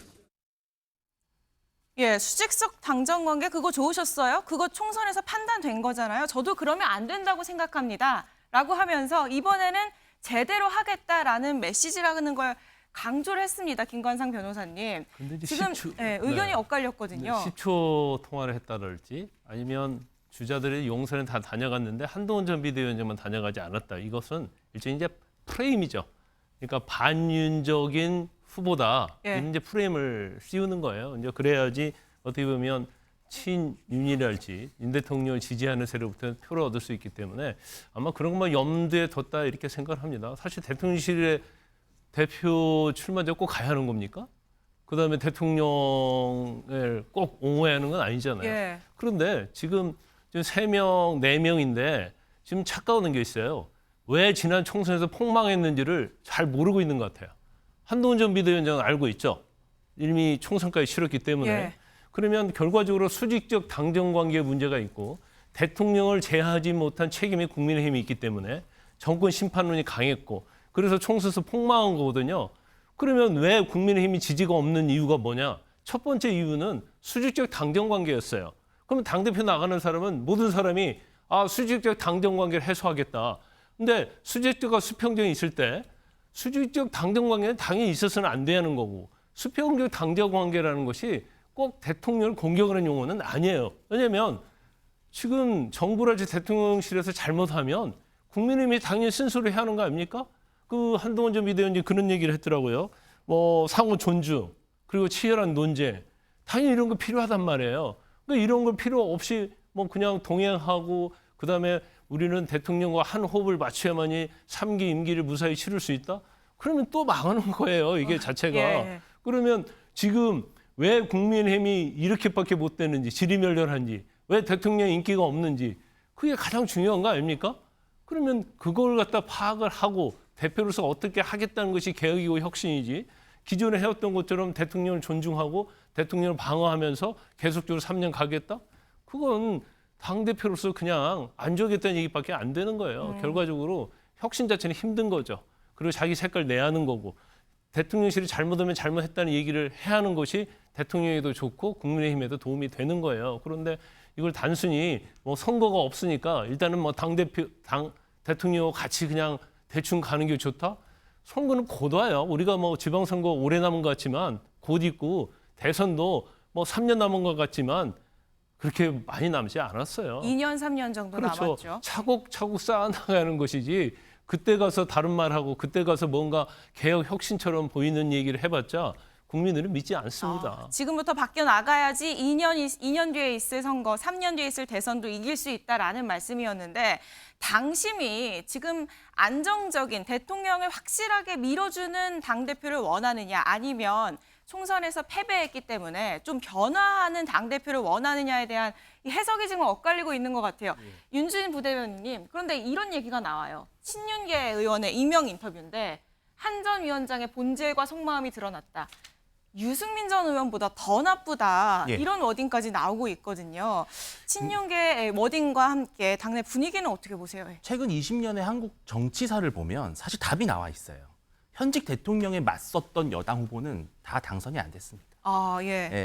예, 수직적 당정 관계 그거 좋으셨어요? 그거 총선에서 판단된 거잖아요. 저도 그러면 안 된다고 생각합니다. 라고 하면서 이번에는 제대로 하겠다라는 메시지라는 걸 강조를 했습니다. 김관상 변호사님. 근데 이제 지금 10초, 의견이 엇갈렸거든요. 10초 통화를 했다랄지 아니면 주자들이 용산에 다 다녀갔는데 한동훈 전 비대위원장만 다녀가지 않았다. 이것은 일종의 이제 프레임이죠. 그러니까 반윤적인 후보다 이런 이제 프레임을 씌우는 거예요. 이제 그래야지 어떻게 보면 친윤이랄지 윤 대통령을 지지하는 세력부터 표를 얻을 수 있기 때문에 아마 그런 것만 염두에 뒀다 이렇게 생각을 합니다. 사실 대통령실에 대표 출마자 꼭 가야 하는 겁니까? 그다음에 대통령을 꼭 옹호해야 하는 건 아니잖아요. 그런데 지금 3명, 4명인데 지금 착각하는 게 있어요. 왜 지난 총선에서 폭망했는지를 잘 모르고 있는 것 같아요. 한동훈 전 비대위원장은 알고 있죠. 이미 총선까지 치렀기 때문에. 그러면 결과적으로 수직적 당정관계에 문제가 있고 대통령을 제하지 못한 책임이 국민의힘이 있기 때문에 정권 심판론이 강했고 그래서 총선에서 폭망한 거거든요. 그러면 왜 국민의힘이 지지가 없는 이유가 뭐냐? 첫 번째 이유는 수직적 당정관계였어요. 그러면 당대표 나가는 사람은 모든 사람이 수직적 당정관계를 해소하겠다. 근데 수직적과 수평적이 있을 때 수직적 당정관계는 당연히 있어서는 안 되는 거고 수평적 당정관계라는 것이 꼭 대통령을 공격하는 용어는 아니에요. 왜냐하면 지금 정부랄지 대통령실에서 잘못하면 국민의힘이 당연히 쓴소리 해야 하는 거 아닙니까? 그 한동훈 전 비대위원장이 그런 얘기를 했더라고요. 뭐 상호 존중 그리고 치열한 논쟁 당연히 이런 거 필요하단 말이에요. 그러니까 이런 거 필요 없이 뭐 그냥 동행하고 그다음에 우리는 대통령과 한 호흡을 맞춰야만이 3기 임기를 무사히 치를 수 있다? 그러면 또 망하는 거예요. 이게 자체가. 그러면 지금 왜 국민의힘이 이렇게밖에 못 되는지 지리멸렬한지 왜 대통령 인기가 없는지 그게 가장 중요한 거 아닙니까? 그러면 그걸 갖다 파악을 하고 대표로서 어떻게 하겠다는 것이 개혁이고 혁신이지 기존에 해왔던 것처럼 대통령을 존중하고 대통령을 방어하면서 계속적으로 3년 가겠다? 그건 당대표로서 그냥 안 좋겠다는 얘기밖에 안 되는 거예요. 결과적으로 혁신 자체는 힘든 거죠. 그리고 자기 색깔 내야 하는 거고 대통령실이 잘못하면 잘못했다는 얘기를 해야 하는 것이 대통령에도 좋고 국민의힘에도 도움이 되는 거예요. 그런데 이걸 단순히 뭐 선거가 없으니까 일단은 뭐 대통령하고 같이 그냥 대충 가는 게 좋다? 선거는 곧 와요. 우리가 뭐 지방선거 오래 남은 것 같지만 곧 있고 대선도 뭐 3년 남은 것 같지만 그렇게 많이 남지 않았어요. 2년, 3년 정도 남았죠. 차곡차곡 쌓아나가는 것이지 그때 가서 다른 말하고 그때 가서 뭔가 개혁 혁신처럼 보이는 얘기를 해봤자 국민들은 믿지 않습니다. 지금부터 바뀌어 나가야지 2년 뒤에 있을 선거, 3년 뒤에 있을 대선도 이길 수 있다라는 말씀이었는데 당심이 지금 안정적인 대통령을 확실하게 밀어주는 당대표를 원하느냐 아니면 총선에서 패배했기 때문에 좀 변화하는 당대표를 원하느냐에 대한 이 해석이 지금 엇갈리고 있는 것 같아요. 윤주인 부대변인님, 그런데 이런 얘기가 나와요. 친윤계 의원의 익명 인터뷰인데 한 전 위원장의 본질과 속마음이 드러났다. 유승민 전 의원보다 더 나쁘다. 이런 워딩까지 나오고 있거든요. 친윤계의 워딩과 함께 당내 분위기는 어떻게 보세요? 최근 20년의 한국 정치사를 보면 사실 답이 나와 있어요. 현직 대통령에 맞섰던 여당 후보는 다 당선이 안 됐습니다.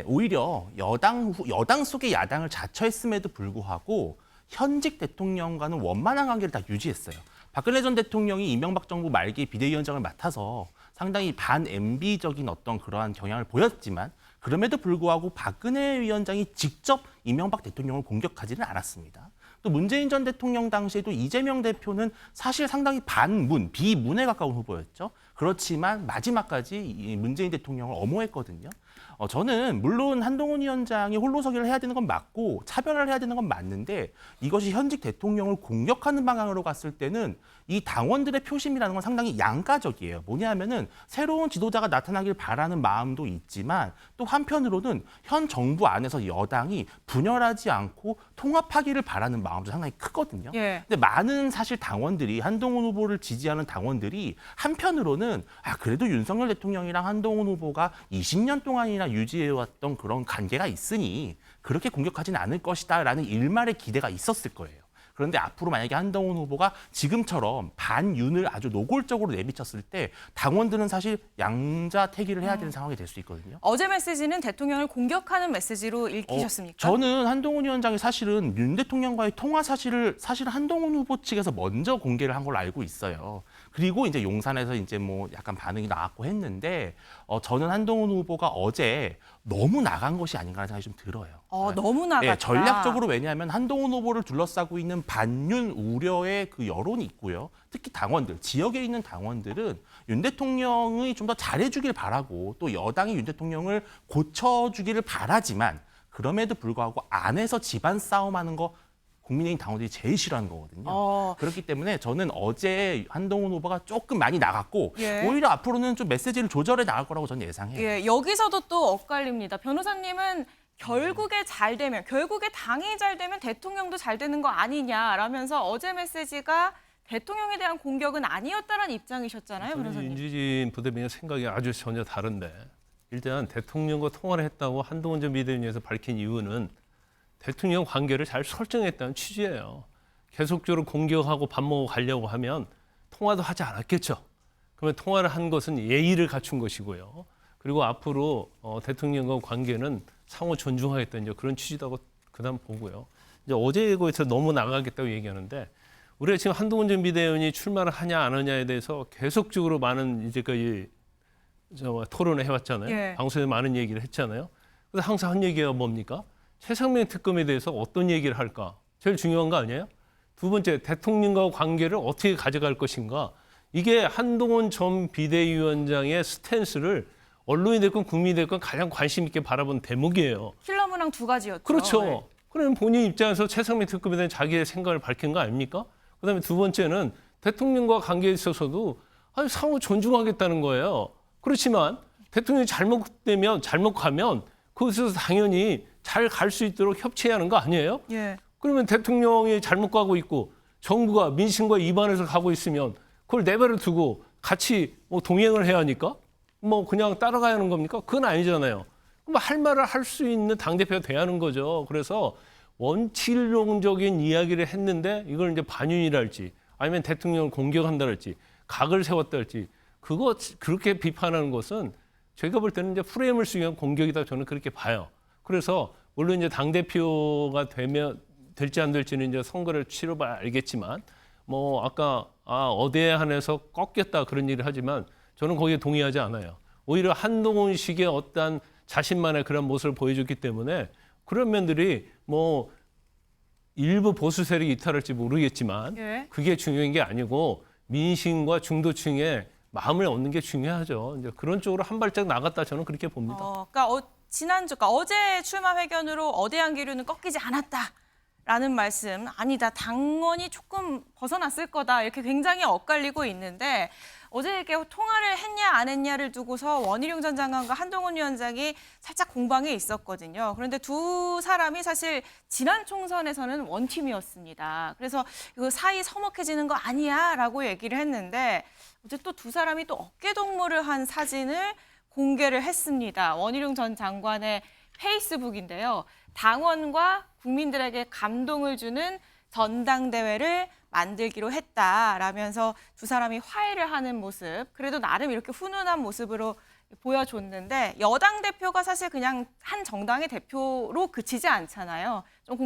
오히려 여당 속의 야당을 자처했음에도 불구하고 현직 대통령과는 원만한 관계를 다 유지했어요. 박근혜 전 대통령이 이명박 정부 말기에 비대위원장을 맡아서 상당히 반-MB적인 어떤 그러한 경향을 보였지만 그럼에도 불구하고 박근혜 위원장이 직접 이명박 대통령을 공격하지는 않았습니다. 또 문재인 전 대통령 당시에도 이재명 대표는 사실 상당히 반문, 비문에 가까운 후보였죠. 그렇지만 마지막까지 이 문재인 대통령을 엄호했거든요. 저는 물론 한동훈 위원장이 홀로서기를 해야 되는 건 맞고 차별화를 해야 되는 건 맞는데 이것이 현직 대통령을 공격하는 방향으로 갔을 때는 이 당원들의 표심이라는 건 상당히 양가적이에요. 뭐냐면은 새로운 지도자가 나타나길 바라는 마음도 있지만 또 한편으로는 현 정부 안에서 여당이 분열하지 않고 통합하기를 바라는 마음도 상당히 크거든요. 근데 많은 사실 당원들이 한동훈 후보를 지지하는 당원들이 한편으로는 그래도 윤석열 대통령이랑 한동훈 후보가 20년 동안이나 유지해왔던 그런 관계가 있으니 그렇게 공격하지는 않을 것이다라는 일말의 기대가 있었을 거예요. 그런데 앞으로 만약에 한동훈 후보가 지금처럼 반윤을 아주 노골적으로 내비쳤을 때 당원들은 사실 양자택일을 해야 되는 상황이 될 수 있거든요. 어제 메시지는 대통령을 공격하는 메시지로 읽히셨습니까? 저는 한동훈 위원장이 사실은 윤 대통령과의 통화 사실을 사실 한동훈 후보 측에서 먼저 공개를 한 걸로 알고 있어요. 그리고 이제 용산에서 이제 뭐 약간 반응이 나왔고 했는데 저는 한동훈 후보가 어제 너무 나간 것이 아닌가라는 생각이 좀 들어요. 너무 나갔다. 네, 전략적으로 왜냐하면 한동훈 후보를 둘러싸고 있는 반윤 우려의 그 여론이 있고요. 특히 당원들, 지역에 있는 당원들은 윤 대통령이 좀 더 잘해주길 바라고 또 여당이 윤 대통령을 고쳐주기를 바라지만 그럼에도 불구하고 안에서 집안 싸움하는 거 국민의힘 당원들이 제일 싫어하는 거거든요. 그렇기 때문에 저는 어제 한동훈 후보가 조금 많이 나갔고 오히려 앞으로는 좀 메시지를 조절해 나갈 거라고 저는 예상해요. 예, 여기서도 또 엇갈립니다. 변호사님은 결국에 당이 잘 되면 대통령도 잘 되는 거 아니냐라면서 어제 메시지가 대통령에 대한 공격은 아니었다라는 입장이셨잖아요, 변호사님. 윤지진 부대변인 생각이 아주 전혀 다른데 일단 대통령과 통화를 했다고 한동훈 전 비대위원장에서 밝힌 이유는 대통령 관계를 잘 설정했다는 취지예요. 계속적으로 공격하고 밥 먹고 가려고 하면 통화도 하지 않았겠죠. 그러면 통화를 한 것은 예의를 갖춘 것이고요. 그리고 앞으로 대통령과 관계는 상호 존중하겠다는 그런 취지다고 그다음 보고요. 이제 어제 거에서 너무 나가겠다고 얘기하는데 우리가 지금 한동훈 전 비대위원이 출마를 하냐 안 하냐에 대해서 계속적으로 많은 이제까지 토론을 해왔잖아요. 방송에 많은 얘기를 했잖아요. 그래서 항상 한 얘기가 뭡니까? 최상병 특검에 대해서 어떤 얘기를 할까? 제일 중요한 거 아니에요? 두 번째, 대통령과 관계를 어떻게 가져갈 것인가? 이게 한동훈 전 비대위원장의 스탠스를 언론이 됐건 국민이 됐건 가장 관심 있게 바라본 대목이에요. 킬러 문항 두 가지였죠. 그렇죠. 네. 그러면 본인 입장에서 최상병 특검에 대한 자기의 생각을 밝힌 거 아닙니까? 그다음에 두 번째는 대통령과 관계에 있어서도 상호 존중하겠다는 거예요. 그렇지만 대통령이 잘못 가면 거기서 당연히 잘 갈 수 있도록 협치해야 하는 거 아니에요? 그러면 대통령이 잘못 가고 있고 정부가 민심과 위반해서 가고 있으면 그걸 내버려 두고 같이 뭐 동행을 해야 하니까 뭐 그냥 따라가야 하는 겁니까? 그건 아니잖아요. 그럼 할 말을 할 수 있는 당대표가 돼야 하는 거죠. 그래서 원칙론적인 이야기를 했는데 이걸 이제 반윤이랄지 아니면 대통령을 공격한다랄지 각을 세웠다랄지 그렇게 비판하는 것은 제가 볼 때는 이제 프레임을 쓰기 위한 공격이다 저는 그렇게 봐요. 그래서 물론 이제 당대표가 될지 안 될지는 이제 선거를 치러봐야 알겠지만 뭐 아까 어디에 한해서 꺾였다 그런 얘기를 하지만 저는 거기에 동의하지 않아요. 오히려 한동훈식의 어떤 자신만의 그런 모습을 보여줬기 때문에 그런 면들이 뭐 일부 보수 세력이 이탈할지 모르겠지만 그게 중요한 게 아니고 민심과 중도층의 마음을 얻는 게 중요하죠. 이제 그런 쪽으로 한 발짝 나갔다 저는 그렇게 봅니다. 그러니까 어제 출마 회견으로 어대한 기류는 꺾이지 않았다라는 말씀 아니다. 당원이 조금 벗어났을 거다. 이렇게 굉장히 엇갈리고 있는데 어제 이렇게 통화를 했냐 안 했냐를 두고서 원희룡 전 장관과 한동훈 위원장이 살짝 공방에 있었거든요. 그런데 두 사람이 사실 지난 총선에서는 원팀이었습니다. 그래서 이거 사이 서먹해지는 거 아니야라고 얘기를 했는데 어제 또 두 사람이 또 어깨동무를 한 사진을 공개를 했습니다. 원희룡 전 장관의 페이스북인데요. 당원과 국민들에게 감동을 주는 전당대회를 만들기로 했다라면서 두 사람이 화해를 하는 모습, 그래도 나름 이렇게 훈훈한 모습으로 보여줬는데 여당 대표가 사실 그냥 한 정당의 대표로 그치지 않잖아요. 좀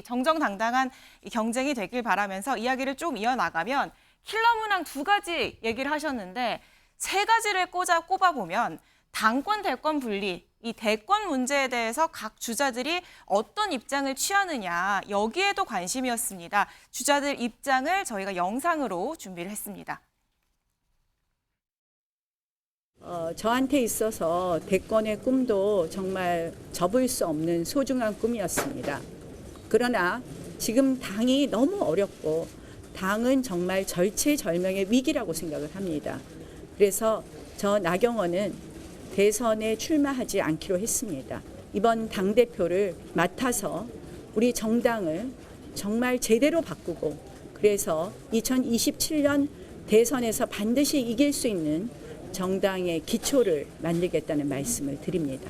정정당당한 경쟁이 되길 바라면서 이야기를 좀 이어나가면 킬러 문항 두 가지 얘기를 하셨는데 세 가지를 꼽아보면 당권 대권 분리, 이 대권 문제에 대해서 각 주자들이 어떤 입장을 취하느냐 여기에도 관심이었습니다. 주자들 입장을 저희가 영상으로 준비를 했습니다. 저한테 있어서 대권의 꿈도 정말 접을 수 없는 소중한 꿈이었습니다. 그러나 지금 당이 너무 어렵고 당은 정말 절체절명의 위기라고 생각을 합니다. 그래서 저 나경원은 대선에 출마하지 않기로 했습니다. 이번 당대표를 맡아서 우리 정당을 정말 제대로 바꾸고 그래서 2027년 대선에서 반드시 이길 수 있는 정당의 기초를 만들겠다는 말씀을 드립니다.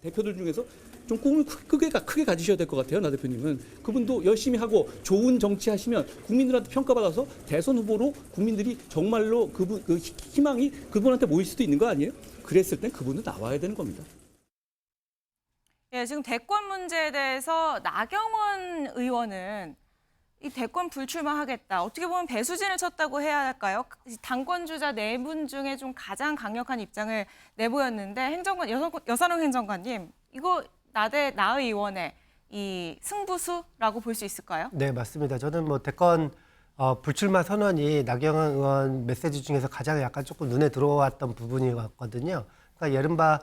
대표들 중에서 좀 꿈을 크게 가지셔야 될 것 같아요. 나 대표님은. 그분도 열심히 하고 좋은 정치하시면 국민들한테 평가받아서 대선 후보로 국민들이 정말로 그 희망이 그분한테 모일 수도 있는 거 아니에요? 그랬을 땐 그분은 나와야 되는 겁니다. 지금 대권 문제에 대해서 나경원 의원은 이 대권 불출마하겠다. 어떻게 보면 배수진을 쳤다고 해야 할까요? 당권 주자 4분 중에 좀 가장 강력한 입장을 내보였는데 여선홍 행정관님, 이거 나대 나 의원의 이 승부수라고 볼 수 있을까요? 네, 맞습니다. 저는 뭐 대권 불출마 선언이 나경원 의원 메시지 중에서 가장 약간 조금 눈에 들어왔던 부분이었거든요. 그러니까 이른바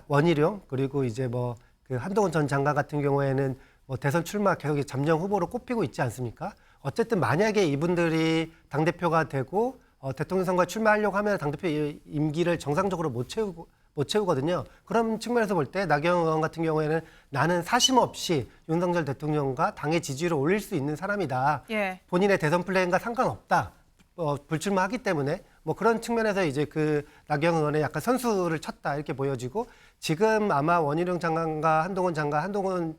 원희룡 그리고 이제 뭐 그 한동훈 전 장관 같은 경우에는 뭐 대선 출마 계속 점령 후보로 꼽히고 있지 않습니까? 어쨌든 만약에 이분들이 당대표가 되고 대통령 선거에 출마하려고 하면 당대표 임기를 정상적으로 못 채우거든요. 그런 측면에서 볼 때 나경원 의원 같은 경우에는 나는 사심 없이 윤석열 대통령과 당의 지지율을 올릴 수 있는 사람이다. 예. 본인의 대선 플랜과 상관없다. 불출마하기 때문에 뭐 그런 측면에서 이제 그 나경원 의원의 약간 선수를 쳤다 이렇게 보여지고 지금 아마 원희룡 장관과 한동훈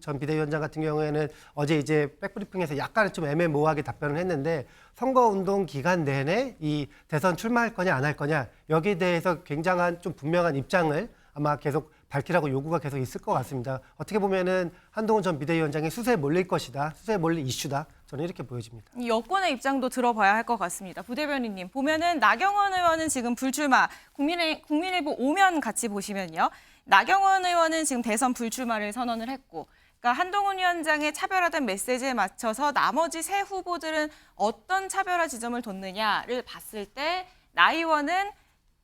전 비대위원장 같은 경우에는 어제 이제 백브리핑에서 약간 좀 애매모호하게 답변을 했는데 선거운동 기간 내내 이 대선 출마할 거냐 안 할 거냐 여기에 대해서 굉장한 좀 분명한 입장을 아마 계속 밝히라고 요구가 계속 있을 것 같습니다. 어떻게 보면은 한동훈 전 비대위원장이 수세에 몰릴 것이다. 수세에 몰릴 이슈다. 저는 이렇게 보여집니다. 이 여권의 입장도 들어봐야 할 것 같습니다. 부대변인님, 보면은 나경원 의원은 지금 불출마, 국민일보 오면 같이 보시면요. 나경원 의원은 지금 대선 불출마를 선언을 했고, 그러니까 한동훈 위원장의 차별화된 메시지에 맞춰서 나머지 세 후보들은 어떤 차별화 지점을 뒀느냐를 봤을 때 나 의원은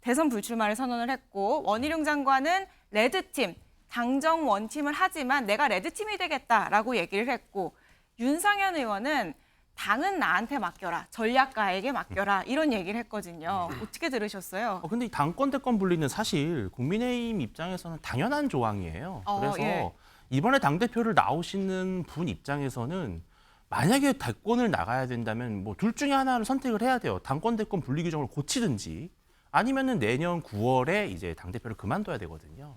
대선 불출마를 선언을 했고 원희룡 장관은 레드팀, 당정 원팀을 하지만 내가 레드팀이 되겠다라고 얘기를 했고 윤상현 의원은 당은 나한테 맡겨라, 전략가에게 맡겨라 이런 얘기를 했거든요. 어떻게 들으셨어요? 근데 이 당권 대권 분리는 사실 국민의힘 입장에서는 당연한 조항이에요. 그래서 예. 이번에 당대표를 나오시는 분 입장에서는 만약에 대권을 나가야 된다면 뭐 둘 중에 하나를 선택을 해야 돼요. 당권 대권 분리 규정을 고치든지 아니면은 내년 9월에 이제 당대표를 그만둬야 되거든요.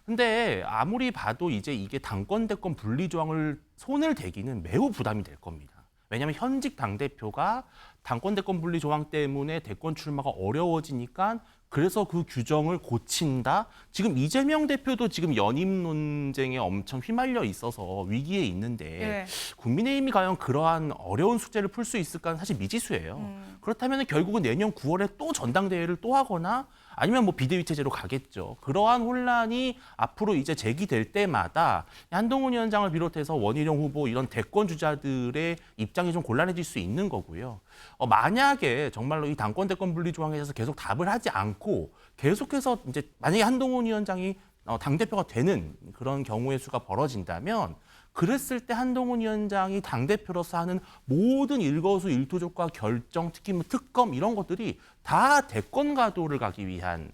근데 아무리 봐도 이제 이게 당권 대권 분리 조항을 손을 대기는 매우 부담이 될 겁니다. 왜냐하면 현직 당대표가 당권 대권 분리 조항 때문에 대권 출마가 어려워지니까 그래서 그 규정을 고친다. 지금 이재명 대표도 지금 연임 논쟁에 엄청 휘말려 있어서 위기에 있는데 국민의힘이 과연 그러한 어려운 숙제를 풀 수 있을까는 사실 미지수예요. 그렇다면 결국은 내년 9월에 또 전당대회를 또 하거나 아니면 뭐 비대위 체제로 가겠죠. 그러한 혼란이 앞으로 이제 제기될 때마다 한동훈 위원장을 비롯해서 원희룡 후보 이런 대권 주자들의 입장이 좀 곤란해질 수 있는 거고요. 만약에 정말로 이 당권 대권 분리 조항에 대해서 계속 답을 하지 않고 계속해서 이제 만약에 한동훈 위원장이 당대표가 되는 그런 경우의 수가 벌어진다면 그랬을 때 한동훈 위원장이 당대표로서 하는 모든 일거수일투족과 결정, 특히 뭐 특검 이런 것들이 다 대권 가도를 가기 위한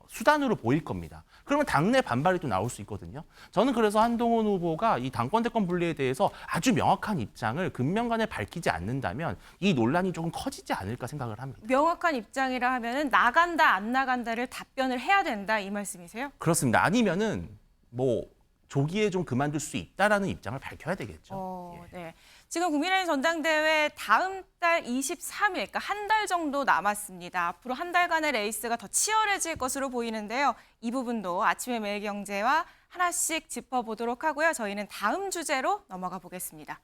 수단으로 보일 겁니다. 그러면 당내 반발이 또 나올 수 있거든요. 저는 그래서 한동훈 후보가 이 당권 대권 분리에 대해서 아주 명확한 입장을 금명간에 밝히지 않는다면 이 논란이 조금 커지지 않을까 생각을 합니다. 명확한 입장이라 하면은 나간다 안 나간다를 답변을 해야 된다 이 말씀이세요? 그렇습니다. 아니면은 뭐 조기에 좀 그만둘 수 있다라는 입장을 밝혀야 되겠죠. 네. 지금 국민의힘 전당대회 다음 달 23일, 그러니까 한 달 정도 남았습니다. 앞으로 한 달간의 레이스가 더 치열해질 것으로 보이는데요. 이 부분도 아침의 매일경제와 하나씩 짚어보도록 하고요. 저희는 다음 주제로 넘어가 보겠습니다.